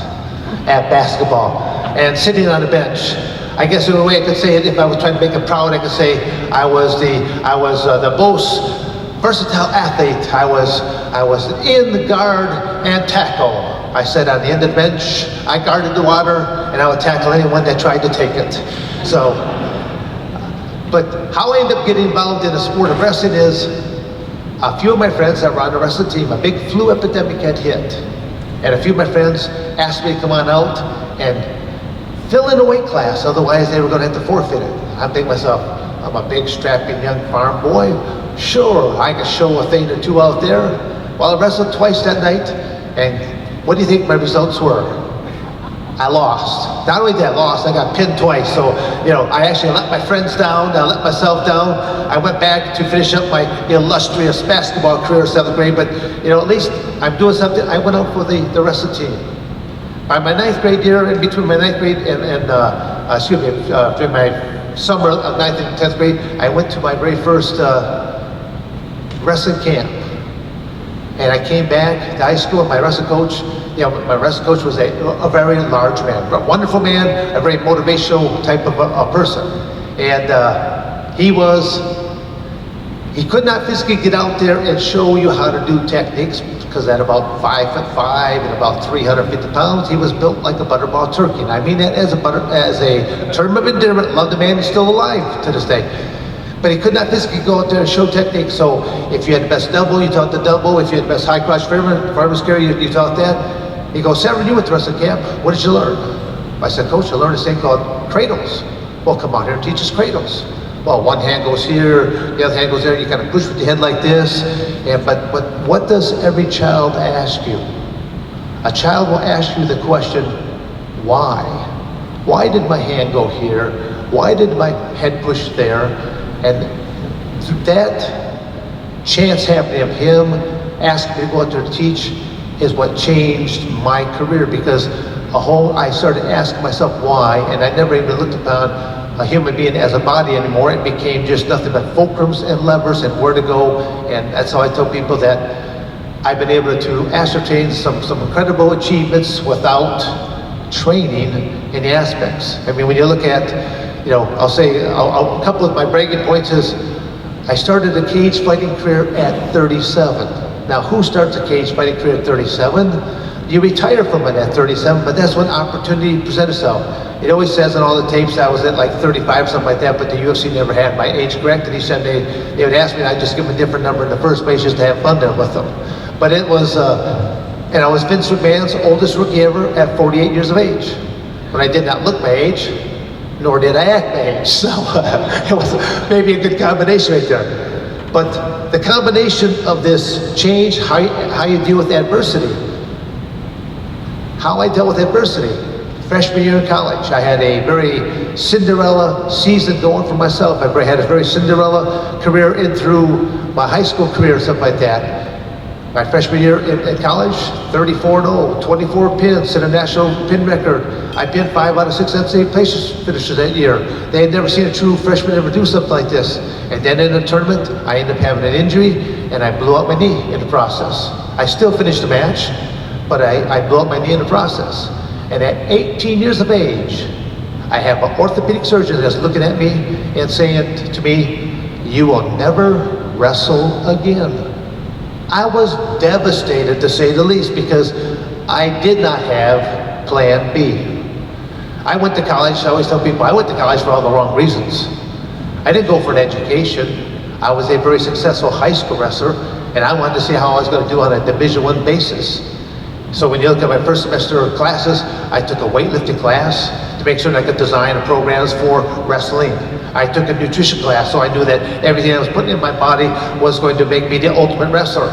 at basketball. And sitting on the bench, I guess the only way I could say it, if I was trying to make him proud, I could say I was the most versatile athlete. I was in the guard and tackle. I sat on the end of the bench, I guarded the water, and I would tackle anyone that tried to take it. So, but how I ended up getting involved in the sport of wrestling is a few of my friends that were on the wrestling team, a big flu epidemic had hit. And a few of my friends asked me to come on out and fill in a weight class, otherwise they were going to have to forfeit it. I'm thinking to myself, I'm a big strapping young farm boy. Sure, I could show a thing or two out there. Well, I wrestled twice that night, and what do you think my results were? I lost. Not only did I lost, I got pinned twice. So, I actually let my friends down, I let myself down. I went back to finish up my illustrious basketball career in 7th grade, but at least I'm doing something. I went out for the wrestling team. By my 9th grade year, in between my 9th grade and during my summer of 9th and 10th grade, I went to my very first wrestling camp. And I came back to high school, and my wrestling coach was a very large man, a wonderful man, a very motivational type of a person. And he could not physically get out there and show you how to do techniques, because at about 5'5" and about 350 pounds, he was built like a butterball turkey. And I mean that as a term of endearment. Love the man, he's still alive to this day. But he could not physically go out there and show technique. So if you had the best double, you taught the double. If you had the best high crotch farmer's carry, you taught that. He goes, "Severn, you went to wrestling camp. What did you learn?" I said, "Coach, I learned this thing called cradles." "Well, come out here and teach us cradles." Well, one hand goes here, the other hand goes there. You kind of push with your head like this. But what does every child ask you? A child will ask you the question, why? Why did my hand go here? Why did my head push there? And through that chance happening of him asking me to go out there to teach is what changed my career, because I started asking myself why, and I never even looked upon a human being as a body anymore. It became just nothing but fulcrums and levers and where to go. And that's how I tell people that I've been able to ascertain some incredible achievements without training in the aspects. I mean, when you look at, I'll say a couple of my bragging points is I started a cage fighting career at 37. Now, who starts a cage fighting career at 37? You retire from it at 37, but that's when opportunity presents itself. It always says on all the tapes I was at like 35, something like that, but the UFC never had my age corrected. He said they would ask me, and I'd just give them a different number in the first place just to have fun there with them. But it was, and I was Vince McMahon's oldest rookie ever at 48 years of age. But I did not look my age, nor did I act my age. So it was maybe a good combination right there. But the combination of this change, how you deal with adversity. How I dealt with adversity. Freshman year in college, I had a very Cinderella season going for myself. I had a very Cinderella career in through my high school career, stuff like that. My freshman year in college, 34-0, 24 pins, set a national pin record. I pinned 5 out of 6 NCAA finishers that year. They had never seen a true freshman ever do something like this. And then in a tournament, I ended up having an injury, and I blew out my knee in the process. I still finished the match, but I blew out my knee in the process. And at 18 years of age, I have an orthopedic surgeon that's looking at me and saying to me, "You will never wrestle again." I was devastated, to say the least, because I did not have plan B. I went to college, I always tell people, I went to college for all the wrong reasons. I didn't go for an education. I was a very successful high school wrestler, and I wanted to see how I was going to do on a Division I basis. So when you look at my first semester of classes, I took a weightlifting class to make sure that I could design programs for wrestling. I took a nutrition class, so I knew that everything I was putting in my body was going to make me the ultimate wrestler.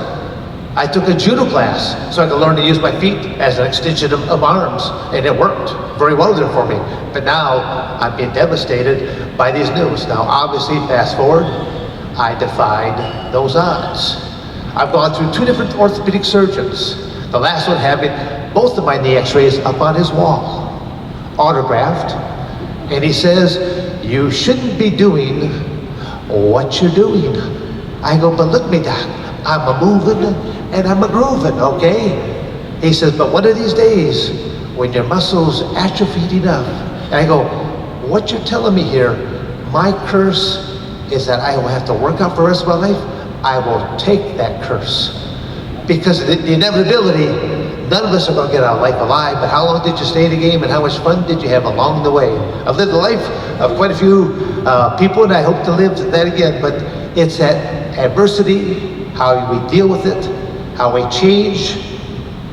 I took a judo class, so I could learn to use my feet as an extension of arms, and it worked very well there for me. But now, I'm being devastated by these news. Now, obviously, fast forward, I defied those odds. I've gone through 2 different orthopedic surgeons. The last one having both of my knee x-rays up on his wall, autographed, and he says, "You shouldn't be doing what you're doing." I go, "But look me, Doc, I'm a-moving and I'm a-grooving, okay?" He says, "But one of these days, when your muscles atrophied enough," and I go, "What you're telling me here, my curse is that I will have to work out for the rest of my life?" I will take that curse. Because the inevitability, none of us are going to get out of life alive, but how long did you stay in the game and how much fun did you have along the way? I've lived a life of quite a few people, and I hope to live that again, but it's that adversity, how we deal with it, how we change,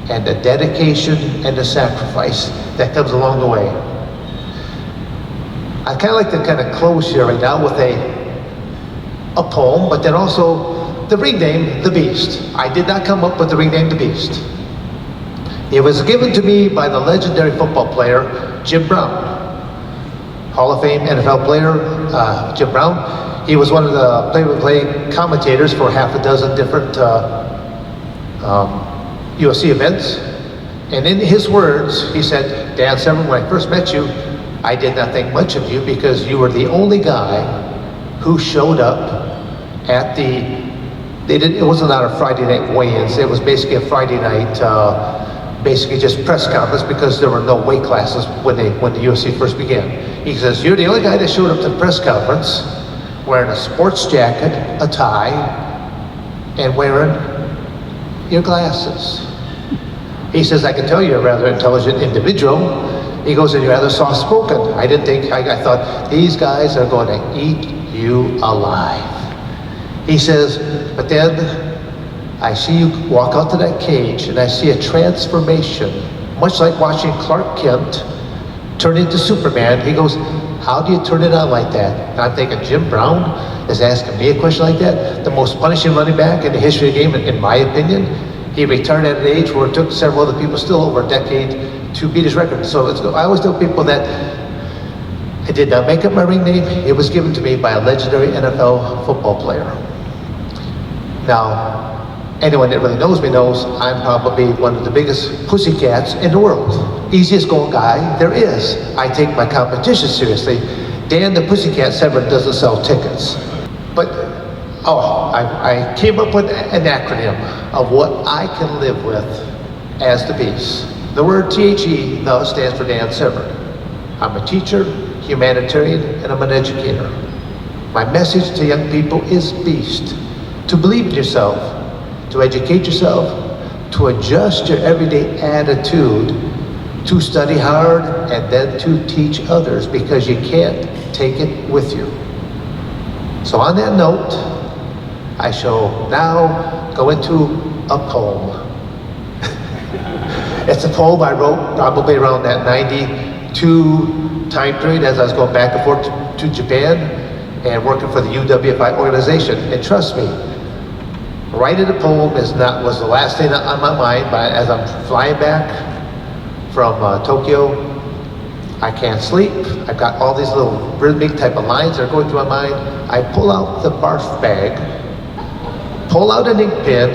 and the dedication and the sacrifice that comes along the way. I kind of like to close here right now with a poem, but then also the ring name, The Beast. I did not come up with the ring name, The Beast. It was given to me by the legendary football player, Jim Brown. Hall of Fame NFL player, Jim Brown. He was one of the play-by-play commentators for half a dozen different UFC events. And in his words, he said, "Dan Severn, when I first met you, I did not think much of you because you were the only guy who showed up at it wasn't on a Friday night weigh-ins, it was basically a Friday night, basically just press conference because there were no weight classes when the UFC first began." He says, "You're the only guy that showed up to the press conference wearing a sports jacket, a tie, and wearing your glasses." He says, "I can tell you're a rather intelligent individual." He goes, "And you're rather soft-spoken. I thought these guys are going to eat you alive." He says, "But then I see you walk out to that cage and I see a transformation, much like watching Clark Kent turn into Superman." He goes, "How do you turn it on like that?" And I'm thinking, Jim Brown is asking me a question like that? The most punishing running back in the history of the game, in my opinion. He retired at an age where it took several other people still over a decade to beat his record. So I always tell people that I did not make up my ring name. It was given to me by a legendary NFL football player. Now, anyone that really knows me knows I'm probably one of the biggest pussycats in the world. Easiest going guy there is. I take my competition seriously. Dan the Pussycat Severn doesn't sell tickets. But, I came up with an acronym of what I can live with as the Beast. The word THE, though, stands for Dan Severn. I'm a teacher, humanitarian, and I'm an educator. My message to young people is Beast. To believe in yourself, to educate yourself, to adjust your everyday attitude, to study hard, and then to teach others, because you can't take it with you. So on that note, I shall now go into a poem. It's a poem I wrote probably around that 92 time period as I was going back and forth to Japan and working for the UWFI organization. And trust me, writing a poem was the last thing on my mind, but as I'm flying back from Tokyo I can't sleep. I've got all these little rhythmic type of lines that are going through my mind. I pull out the barf bag, pull out an ink pen,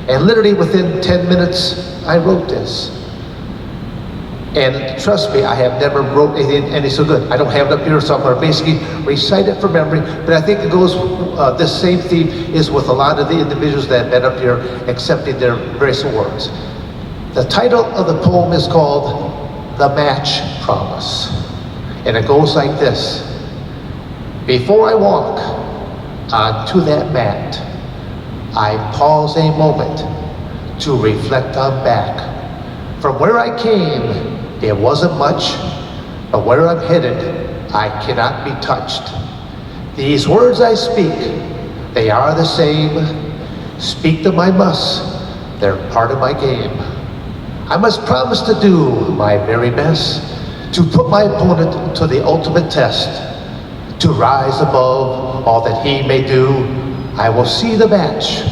and literally within 10 minutes, I wrote this. And trust me, I have never wrote anything any so good. I don't have it up here, so I'm gonna basically recite it from memory, but I think it goes, this same theme is with a lot of the individuals that have been up here accepting their various awards. The title of the poem is called The Match Promise. And it goes like this. Before I walk onto that mat, I pause a moment to reflect on back. From where I came, it wasn't much, but where I'm headed, I cannot be touched. These words I speak, they are the same. Speak them I must, they're part of my game. I must promise to do my very best to put my opponent to the ultimate test, to rise above all that he may do. I will see the match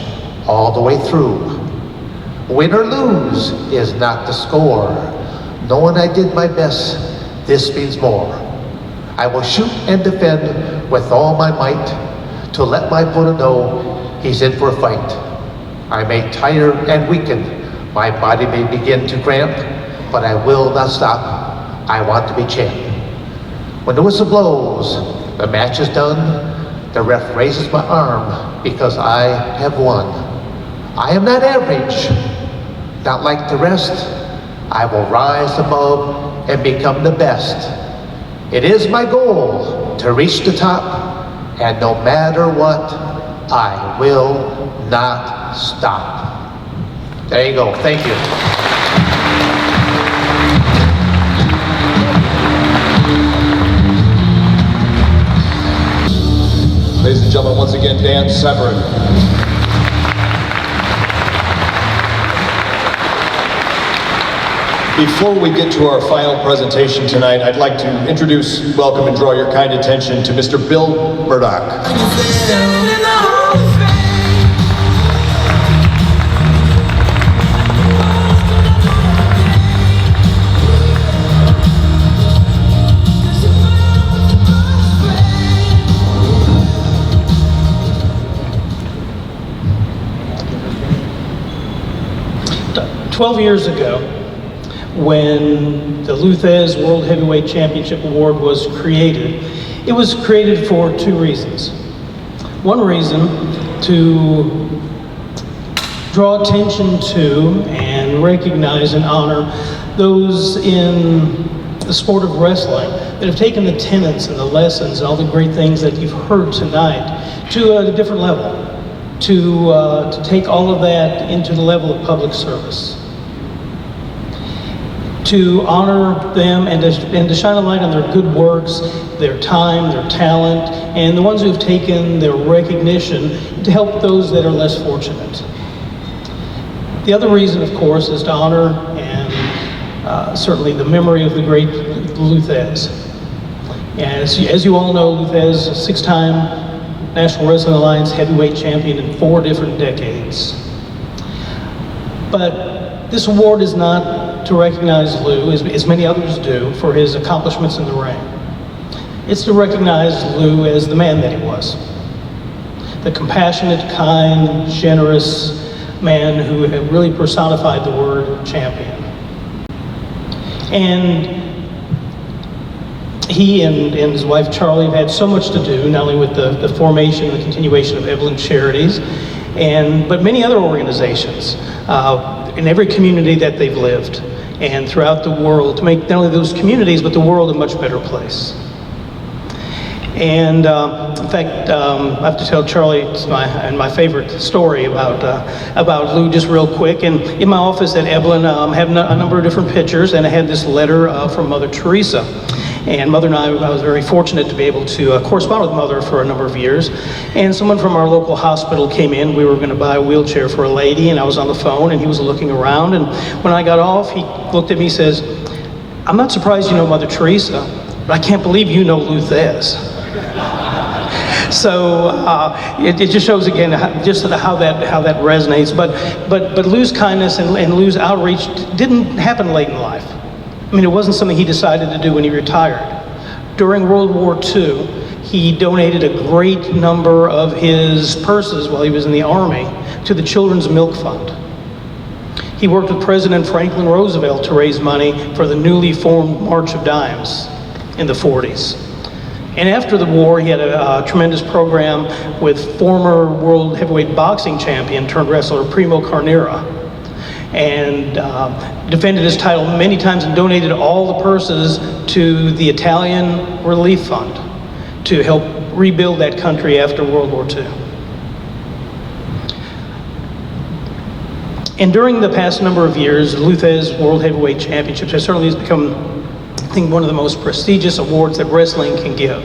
all the way through. Win or lose is not the score. Knowing I did my best, this means more. I will shoot and defend with all my might to let my opponent know he's in for a fight. I may tire and weaken, my body may begin to cramp, but I will not stop. I want to be champ. When the whistle blows, the match is done. The ref raises my arm because I have won. I am not average, not like the rest. I will rise above and become the best. It is my goal to reach the top, and no matter what, I will not stop. There you go, thank you. Ladies and gentlemen, once again, Dan Severn. Before we get to our final presentation tonight, I'd like to introduce, welcome, and draw your kind attention to Mr. Bill Murdoch. 12 years ago, when the Thesz World Heavyweight Championship Award was created, it was created for two reasons. One reason, to draw attention to and recognize and honor those in the sport of wrestling that have taken the tenets and the lessons and all the great things that you've heard tonight to a different level, to take all of that into the level of public service, to honor them and to shine a light on their good works, their time, their talent, and the ones who have taken their recognition to help those that are less fortunate. The other reason, of course, is to honor and certainly the memory of the great Thesz. As you all know, Thesz, a six-time National Wrestling Alliance heavyweight champion in 4 different decades. But this award is not to recognize Lou, as many others do, for his accomplishments in the ring. It's to recognize Lou as the man that he was. The compassionate, kind, generous man who had really personified the word champion. And he and his wife Charlie have had so much to do, not only with the formation and the continuation of Evelyn Charities, but many other organizations in every community that they've lived and throughout the world, to make not only those communities but the world a much better place. And in fact, I have to tell Charlie my favorite story about Lou just real quick. And in my office at Evelyn, I have a number of different pictures, and I had this letter from Mother Teresa. And Mother and I was very fortunate to be able to correspond with Mother for a number of years. And someone from our local hospital came in. We were going to buy a wheelchair for a lady, and I was on the phone, and he was looking around. And when I got off, he looked at me and says, "I'm not surprised you know Mother Teresa, but I can't believe you know Lou Thesz." So it just shows again just how that resonates. But Lou's kindness and Lou's outreach didn't happen late in life. I mean, it wasn't something he decided to do when he retired. During World War II, he donated a great number of his purses while he was in the Army to the Children's Milk Fund. He worked with President Franklin Roosevelt to raise money for the newly formed March of Dimes in the 40s. And after the war, he had a tremendous program with former world heavyweight boxing champion turned wrestler Primo Carnera, and defended his title many times and donated all the purses to the Italian Relief Fund to help rebuild that country after World War II. And during the past number of years, the Thesz World Heavyweight Championships has certainly become, I think, one of the most prestigious awards that wrestling can give.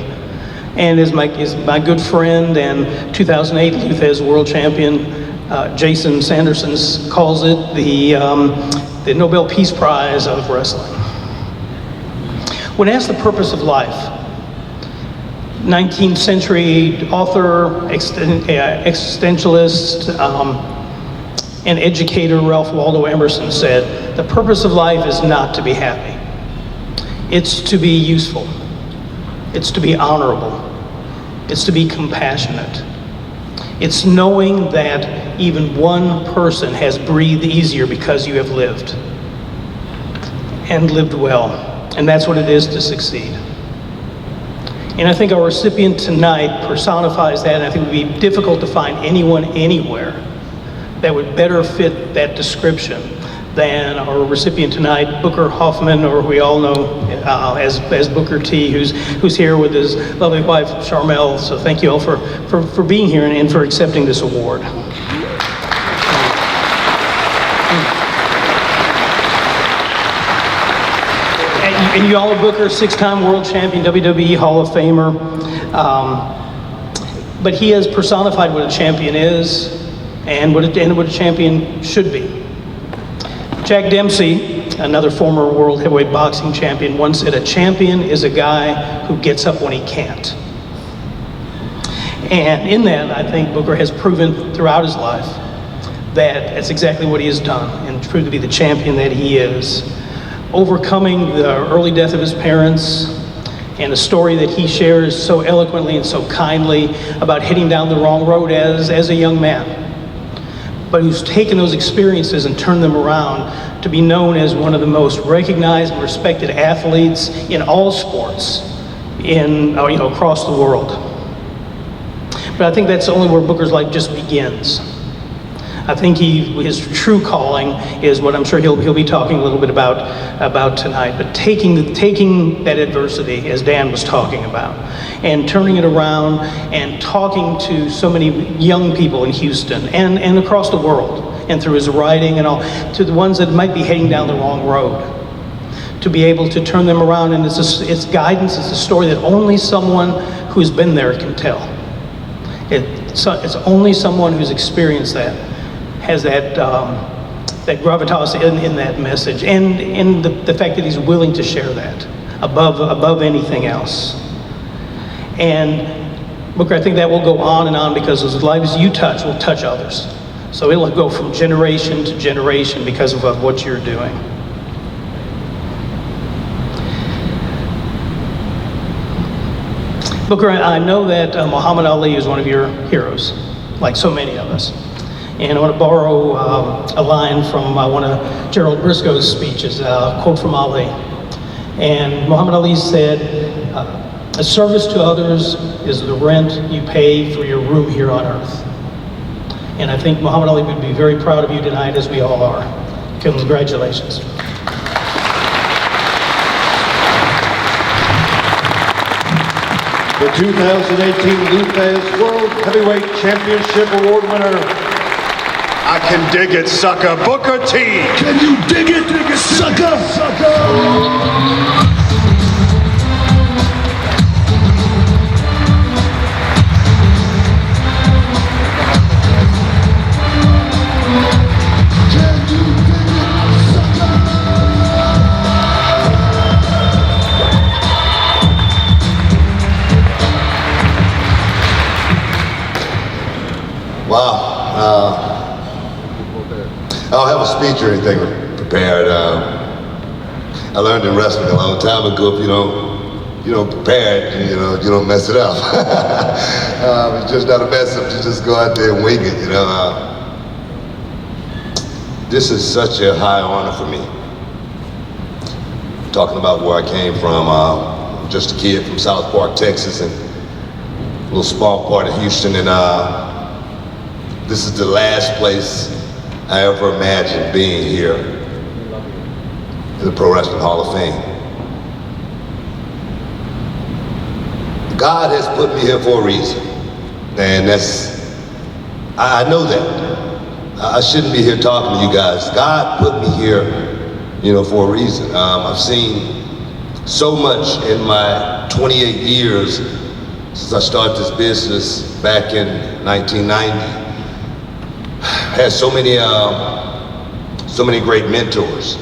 And as my good friend and 2008 Thesz World Champion, Jason Sanderson calls it, the Nobel Peace Prize of wrestling. When asked the purpose of life, 19th century author, existentialist, and educator Ralph Waldo Emerson said, "The purpose of life is not to be happy. It's to be useful. It's to be honorable. It's to be compassionate. It's knowing that even one person has breathed easier because you have lived, and lived well. And that's what it is to succeed." And I think our recipient tonight personifies that, and I think it would be difficult to find anyone anywhere that would better fit that description than our recipient tonight, Booker Hoffman, or we all know as Booker T, who's here with his lovely wife, Charmel. So thank you all for being here and for accepting this award. And you all know Booker, 6-time world champion, WWE Hall of Famer. But he has personified what a champion is and what a champion should be. Jack Dempsey, another former world heavyweight boxing champion, once said, "A champion is a guy who gets up when he can't." And in that, I think Booker has proven throughout his life that that's exactly what he has done and proved to be the champion that he is. Overcoming the early death of his parents, and a story that he shares so eloquently and so kindly about heading down the wrong road as a young man, but who's taken those experiences and turned them around to be known as one of the most recognized and respected athletes in all sports across the world. But I think that's only where Booker's life just begins. I think his true calling is what I'm sure he'll be talking a little bit about tonight, but taking that adversity, as Dan was talking about, and turning it around and talking to so many young people in Houston and across the world, and through his writing and all, to the ones that might be heading down the wrong road, to be able to turn them around. And it's guidance, it's a story that only someone who's been there can tell. It's only someone who's experienced that has that gravitas in that message, and in the fact that he's willing to share that above anything else. And Booker, I think that will go on and on, because those lives you touch will touch others. So it'll go from generation to generation because of what you're doing. Booker, I know that Muhammad Ali is one of your heroes, like so many of us. And I want to borrow a line from one of Gerald Brisco's speeches, a quote from Ali. And Muhammad Ali said, "A service to others is the rent you pay for your room here on earth." And I think Muhammad Ali would be very proud of you tonight, as we all are. Congratulations. The 2018 Thesz World Heavyweight Championship Award winner, I can dig it, sucker, Booker T. Can you dig it, sucker? Wow. I don't have a speech or anything prepared. I learned in wrestling a long time ago, if you don't prepare it, you don't mess it up. It's just not a mess up, you just go out there and wing it, This is such a high honor for me. Talking about where I came from, just a kid from South Park, Texas, and a little small part of Houston, and this is the last place I ever imagined being here in the Pro Wrestling Hall of Fame. God has put me here for a reason, and I know that. I shouldn't be here talking to you guys. God put me here, for a reason. I've seen so much in my 28 years since I started this business back in 1990. Had so many great mentors.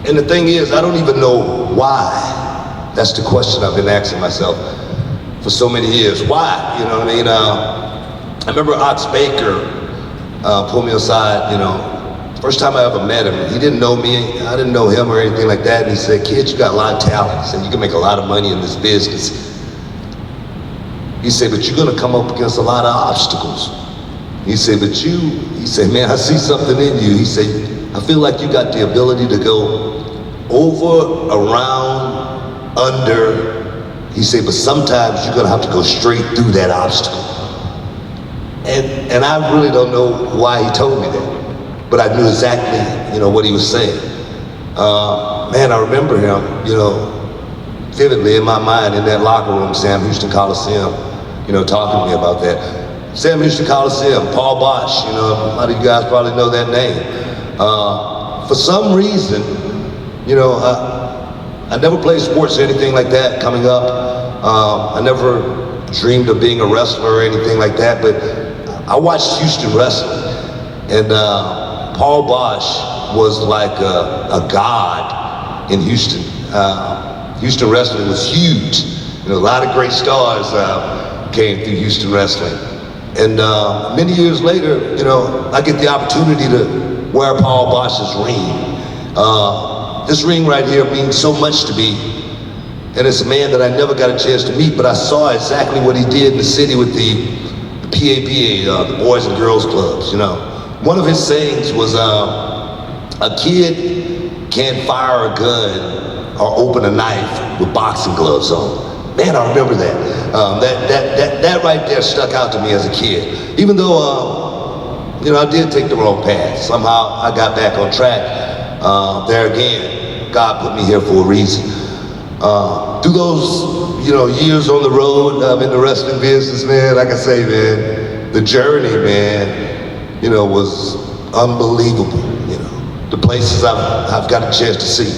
And the thing is, I don't even know why. That's the question I've been asking myself for so many years. Why? You know what I mean? I remember Ox Baker pulled me aside, first time I ever met him. He didn't know me, I didn't know him or anything like that. And he said, "Kid, you got a lot of talent. He said, you can make a lot of money in this business." He said, "But you're gonna come up against a lot of obstacles." He said, "Man, I see something in you." He said, "I feel like you got the ability to go over, around, under." He said, "But sometimes you're gonna have to go straight through that obstacle." And I really don't know why he told me that, but I knew exactly, what he was saying. Man, I remember him, vividly in my mind in that locker room, Sam Houston Coliseum, talking to me about that. Sam Houston Coliseum, Paul Bosch, a lot of you guys probably know that name. For some reason, I never played sports or anything like that coming up. I never dreamed of being a wrestler or anything like that, but I watched Houston wrestling, and Paul Bosch was like a god in Houston. Houston wrestling was huge. A lot of great stars came through Houston wrestling. And many years later, I get the opportunity to wear Paul Bosch's ring. This ring right here means so much to me. And it's a man that I never got a chance to meet, but I saw exactly what he did in the city with the PABA, the Boys and Girls Clubs, One of his sayings was, a kid can't fire a gun or open a knife with boxing gloves on. Man, I remember that. That right there stuck out to me as a kid. Even though, I did take the wrong path. Somehow I got back on track. There again, God put me here for a reason. Through those, years on the road in the wrestling business, man, like I say, man, the journey, man, was unbelievable. The places I've got a chance to see.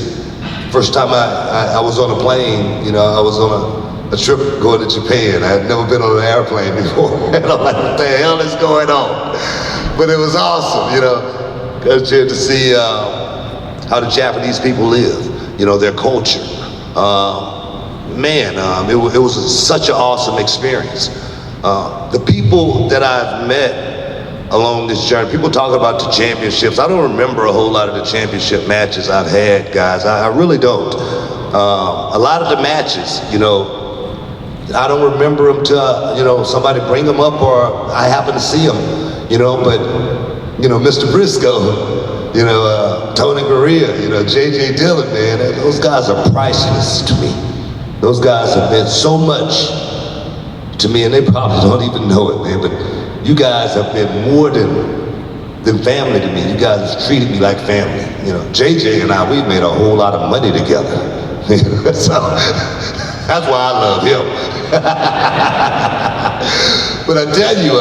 First time I was on a plane, I was on a trip going to Japan. I had never been on an airplane before. And I'm like, what the hell is going on? But it was awesome, got a chance to see how the Japanese people live, their culture. It was such an awesome experience. The people that I've met along this journey, people talk about the championships. I don't remember a whole lot of the championship matches I've had, guys. I really don't. A lot of the matches, I don't remember them till, somebody bring them up or I happen to see them, but, Mr. Brisco, Tony Gurria, J.J. Dillon, man, those guys are priceless to me. Those guys have meant so much to me, and they probably don't even know it, man, but you guys have been more than family to me. You guys have treated me like family. JJ and I, we've made a whole lot of money together. So that's why I love him. But I tell you,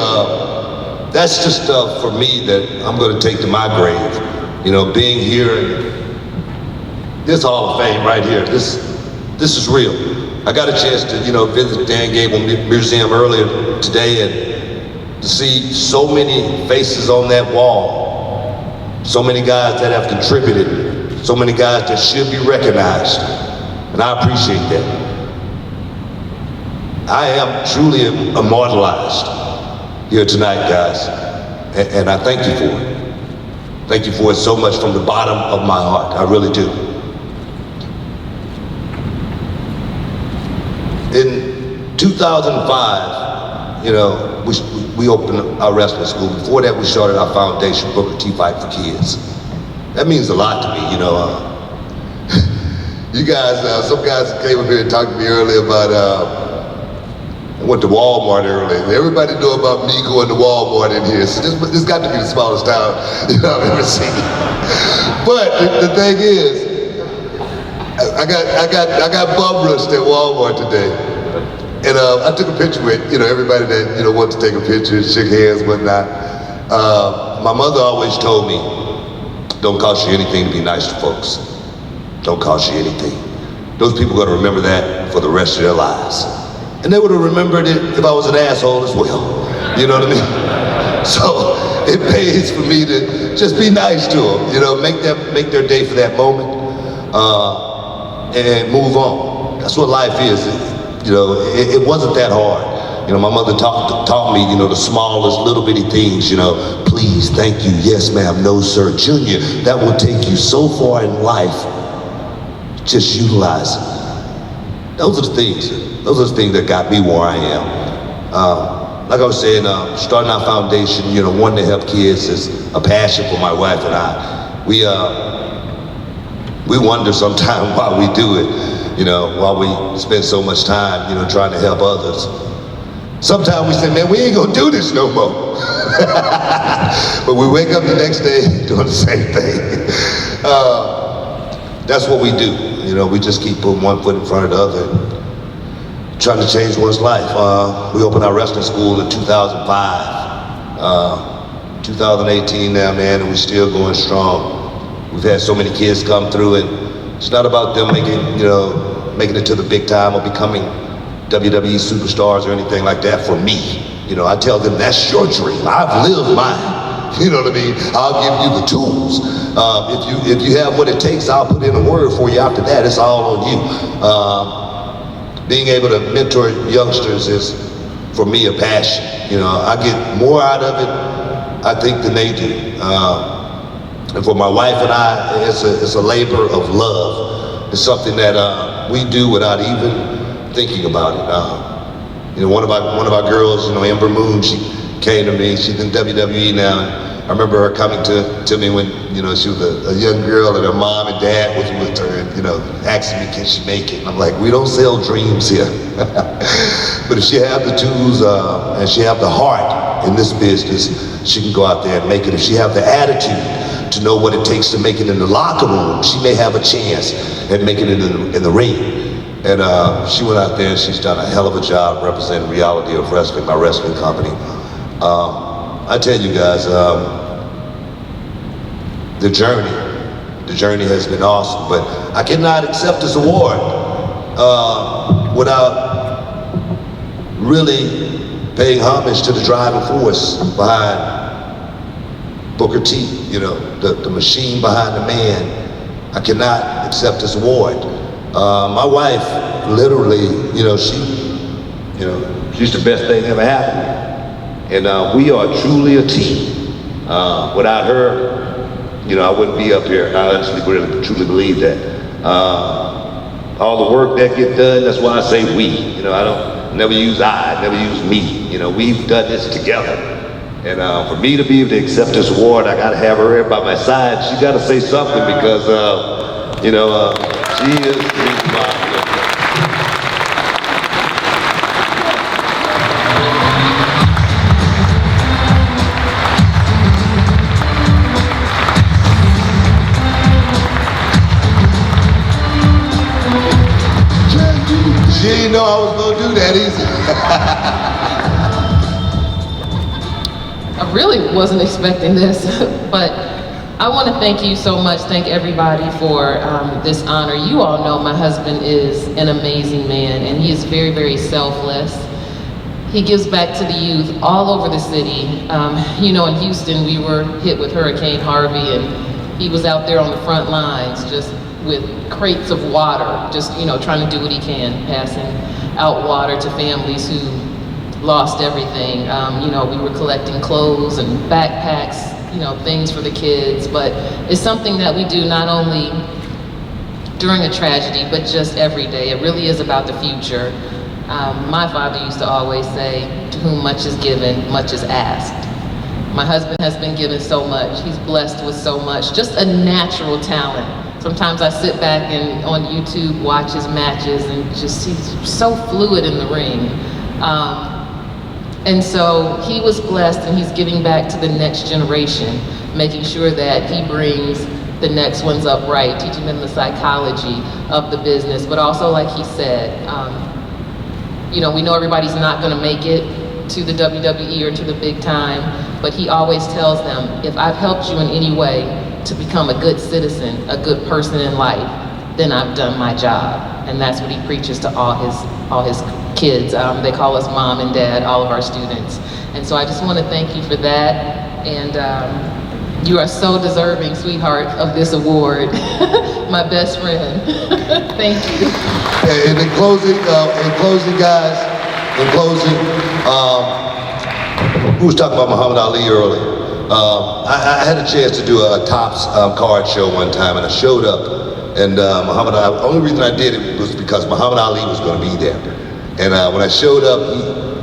that's just stuff for me that I'm going to take to my grave. Being here in this Hall of Fame right here, this is real. I got a chance to, visit Dan Gable Museum earlier today and to see so many faces on that wall, so many guys that have contributed, so many guys that should be recognized, and I appreciate that. I am truly immortalized here tonight, guys, and I thank you for it. Thank you for it so much from the bottom of my heart. I really do. In 2005, you know, we opened our wrestling school. Before that, we started our foundation, Booker T Fight for Kids. That means a lot to me, you know. You guys, some guys came up here and talked to me earlier about, I went to Walmart earlier. Everybody know about me going to Walmart in here. So this got to be the smallest town I've ever seen. But the thing is, I got bum rushed at Walmart today. And I took a picture with, you know, everybody that, you know, wants to take a picture, shake hands, whatnot. My mother always told me, don't cost you anything to be nice to folks. Don't cost you anything. Those people are gonna remember that for the rest of their lives. And they would have remembered it if I was an asshole as well. You know what I mean? So it pays for me to just be nice to them, you know, make their day for that moment, and move on. That's what life is. You know, it wasn't that hard. You know, my mother taught me, you know, the smallest little bitty things, you know, please, thank you, yes ma'am, no sir, junior. That will take you so far in life. Just utilize it. Those are the things that got me where I am. Like I was saying, starting our foundation, you know, wanting to help kids is a passion for my wife and I. We wonder sometimes why we do it, you know, why we spend so much time, you know, trying to help others. Sometimes we say, man, we ain't gonna do this no more. But we wake up the next day doing the same thing. That's what we do. You know, we just keep putting one foot in front of the other and trying to change one's life. We opened our wrestling school in 2005. 2018 now, man, and we're still going strong. We've had so many kids come through, and it's not about them making it to the big time or becoming WWE superstars or anything like that for me. You know, I tell them that's your dream. I've lived mine. You know what I mean? I'll give you the tools. If you have what it takes, I'll put in a word for you after that. It's all on you. Being able to mentor youngsters is, for me, a passion. You know, I get more out of it, I think, than they do. And for my wife and I, it's a labor of love. It's something that we do without even thinking about it. You know, one of our girls, you know, Ember Moon, she came to me. She's in WWE now. I remember her coming to me when, you know, she was a young girl and her mom and dad was with her and, you know, asking me, can she make it? And I'm like, we don't sell dreams here. But if she have the tools and she have the heart in this business, she can go out there and make it. If she have the attitude to know what it takes to make it in the locker room, she may have a chance at making it in the ring. And she went out there and she's done a hell of a job representing Reality of Wrestling, my wrestling company. I tell you guys, the journey has been awesome, but I cannot accept this award without really paying homage to the driving force behind Booker T, you know, the machine behind the man. I cannot accept this award. My wife, literally, you know, she's the best thing ever happened. And we are truly a team. Without her, you know, I wouldn't be up here. I honestly really truly believe that. All the work that gets done, that's why I say we. You know, I don't never use I, never use me. You know, we've done this together. And for me to be able to accept this award, I gotta have her by my side. She gotta say something because, you know, she is my. She didn't know I was gonna do that easy. I really wasn't expecting this, but I want to thank you so much. Thank everybody for this honor. You all know my husband is an amazing man, and he is very, very selfless. He gives back to the youth all over the city. You know, in Houston, we were hit with Hurricane Harvey, and he was out there on the front lines just with crates of water, just, you know, trying to do what he can, passing out water to families who lost everything. You know, we were collecting clothes and backpacks, you know, things for the kids, but it's something that we do not only during a tragedy, but just every day. It really is about the future. My father used to always say, to whom much is given, much is asked. My husband has been given so much. He's blessed with so much, just a natural talent. Sometimes I sit back and on YouTube watch his matches and just, he's so fluid in the ring. And so he was blessed, and he's giving back to the next generation, making sure that he brings the next ones up right, teaching them the psychology of the business, but also, like he said, you know, we know everybody's not gonna make it to the WWE or to the big time, but he always tells them, if I've helped you in any way to become a good citizen, a good person in life, then I've done my job. And that's what he preaches to all his kids. They call us mom and dad, all of our students. And so I just want to thank you for that. And you are so deserving, sweetheart, of this award. My best friend. Thank you. And in closing, guys, we was talking about Muhammad Ali earlier. I had a chance to do a Topps card show one time, and I showed up. And Muhammad Ali, the only reason I did it was because Muhammad Ali was going to be there. And when I showed up,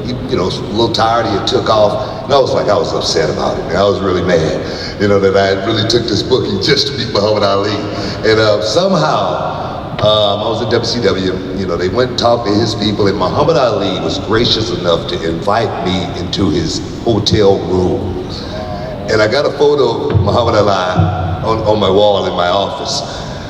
he you know, was a little tired, he had took off. And I was upset about it. I was really mad, you know, that I really took this booking just to meet Muhammad Ali. And somehow, I was at WCW, you know, they went and talked to his people, and Muhammad Ali was gracious enough to invite me into his hotel room. And I got a photo of Muhammad Ali on my wall in my office.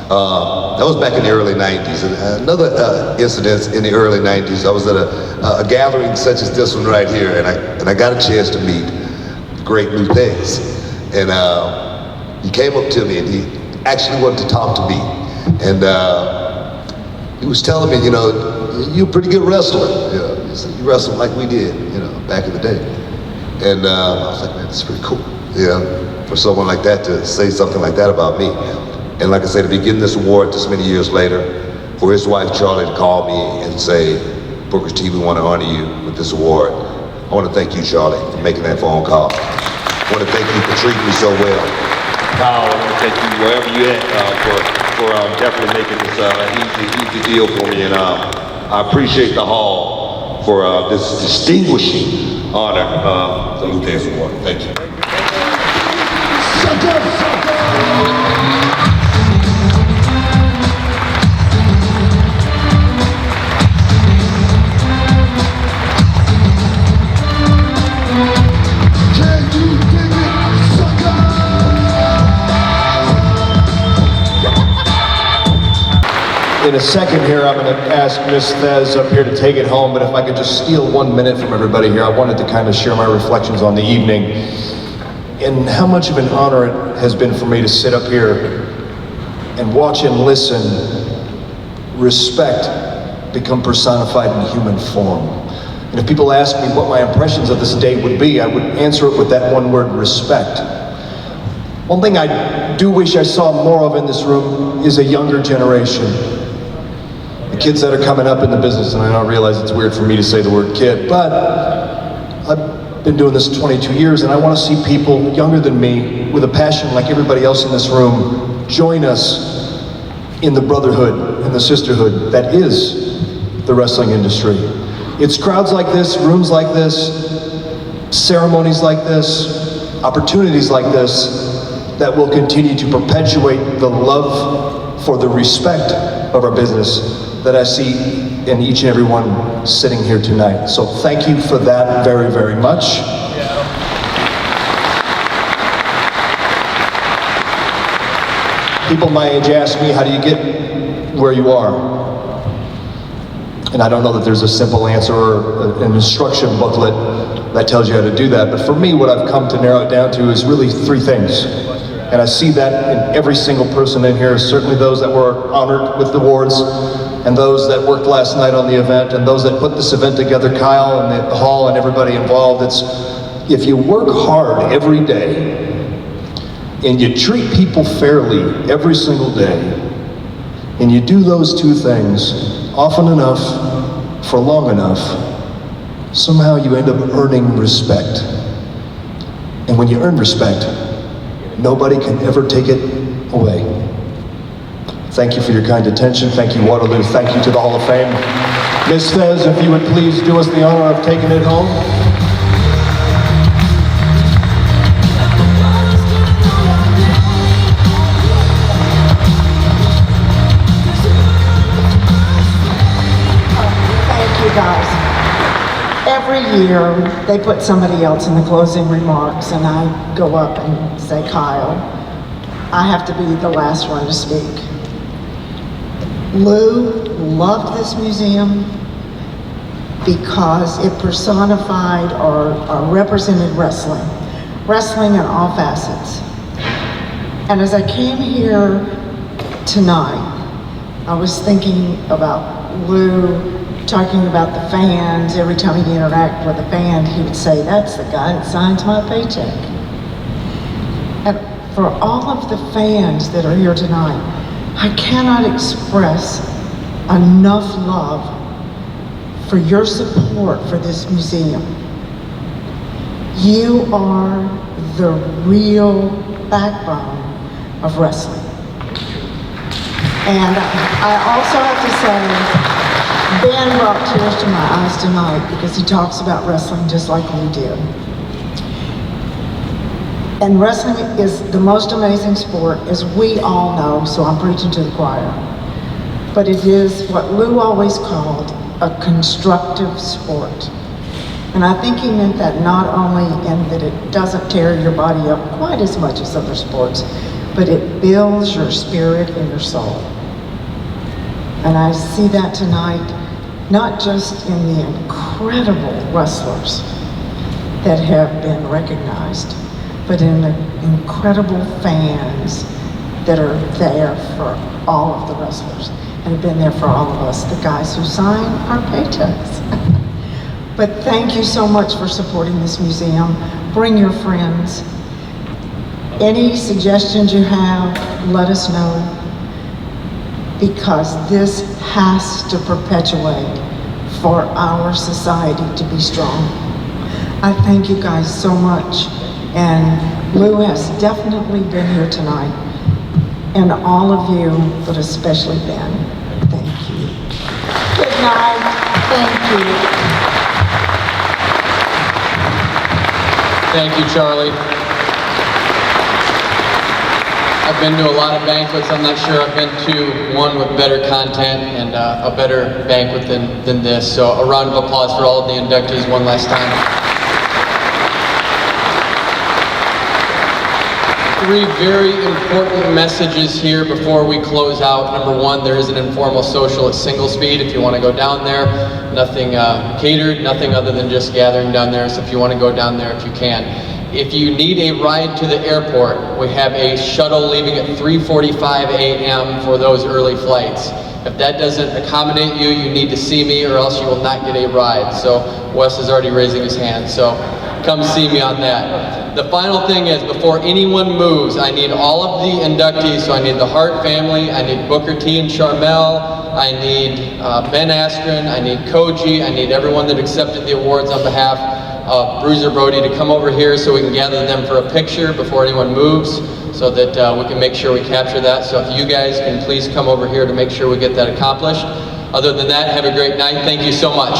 That was back in the early 90s. And another incident in the early 90s, I was at a gathering such as this one right here, and I got a chance to meet the great Thesz. And he came up to me, and he actually wanted to talk to me. And he was telling me, you know, you're a pretty good wrestler. Yeah, he said, you wrestled like we did, you know, back in the day. And I was like, man, that's pretty cool, you know, for someone like that to say something like that about me. And like I said, to be getting this award this many years later, for his wife Charlie to call me and say, Booker T, we want to honor you with this award. I want to thank you, Charlie, for making that phone call. I want to thank you for treating me so well. Kyle, I want to thank you wherever you're at for definitely making this easy deal for me. And I appreciate the Hall for this distinguishing honor, the Thesz Award. Thank you. In a second here, I'm going to ask Miss Thesz up here to take it home, but if I could just steal 1 minute from everybody here, I wanted to kind of share my reflections on the evening and how much of an honor it has been for me to sit up here and watch and listen, respect become personified in human form. And if people ask me what my impressions of this day would be, I would answer it with that one word, respect. One thing I do wish I saw more of in this room is a younger generation. The kids that are coming up in the business, and I don't realize it's weird for me to say the word kid, but I've been doing this 22 years, and I want to see people younger than me with a passion like everybody else in this room join us in the brotherhood and the sisterhood that is the wrestling industry. It's crowds like this, rooms like this, ceremonies like this, opportunities like this that will continue to perpetuate the love for the respect of our business that I see in each and every one sitting here tonight. So thank you for that very, very much. People my age ask me, how do you get where you are? And I don't know that there's a simple answer or an instruction booklet that tells you how to do that. But for me, what I've come to narrow it down to is really 3 things. And I see that in every single person in here, certainly those that were honored with awards, and those that worked last night on the event, and those that put this event together, Kyle and the hall and everybody involved. It's, if you work hard every day, and you treat people fairly every single day, and you do those 2 things often enough, for long enough, somehow you end up earning respect. And when you earn respect, Nobody can ever take it away. Thank you for your kind attention. Thank you, Waterloo. Thank you to the Hall of Fame. Ms. Thesz, if you would please do us the honor of taking it home. Thank you, guys. Every year, they put somebody else in the closing remarks, and I go up and say, Kyle, I have to be the last one to speak. Lou loved this museum because it personified or represented wrestling in all facets. And as I came here tonight, I was thinking about Lou talking about the fans. Every time he'd interact with a fan, he would say, that's the guy that signs my paycheck. And for all of the fans that are here tonight, I cannot express enough love for your support for this museum. You are the real backbone of wrestling. And I also have to say, Ben brought tears to my eyes tonight because he talks about wrestling just like we did. And wrestling is the most amazing sport, as we all know, so I'm preaching to the choir. But it is what Lou always called a constructive sport. And I think he meant that not only in that it doesn't tear your body up quite as much as other sports, but it builds your spirit and your soul. And I see that tonight, not just in the incredible wrestlers that have been recognized, but in the incredible fans that are there for all of the wrestlers and have been there for all of us, the guys who sign our paychecks. But thank you so much for supporting this museum. Bring your friends. Any suggestions you have, let us know, because this has to perpetuate for our society to be strong. I thank you guys so much. And Lou has definitely been here tonight, and all of you, but especially Ben, thank you. Good night, thank you. Thank you, Charlie. I've been to a lot of banquets. I'm not sure I've been to one with better content and a better banquet than this. So a round of applause for all of the inductees one last time. Three very important messages here before we close out. Number one, there is an informal social at Single Speed if you want to go down there. Nothing catered, nothing other than just gathering down there. So if you want to go down there, if you can. If you need a ride to the airport, we have a shuttle leaving at 3:45 a.m. for those early flights. If that doesn't accommodate you, you need to see me or else you will not get a ride. So Wes is already raising his hand, so come see me on that. The final thing is, before anyone moves, I need all of the inductees. So I need the Hart family, I need Booker T and Charmel, I need Ben Askren, I need Koji, I need everyone that accepted the awards on behalf of Bruiser Brody to come over here so we can gather them for a picture before anyone moves, so that we can make sure we capture that. So if you guys can please come over here to make sure we get that accomplished. Other than that, have a great night. Thank you so much.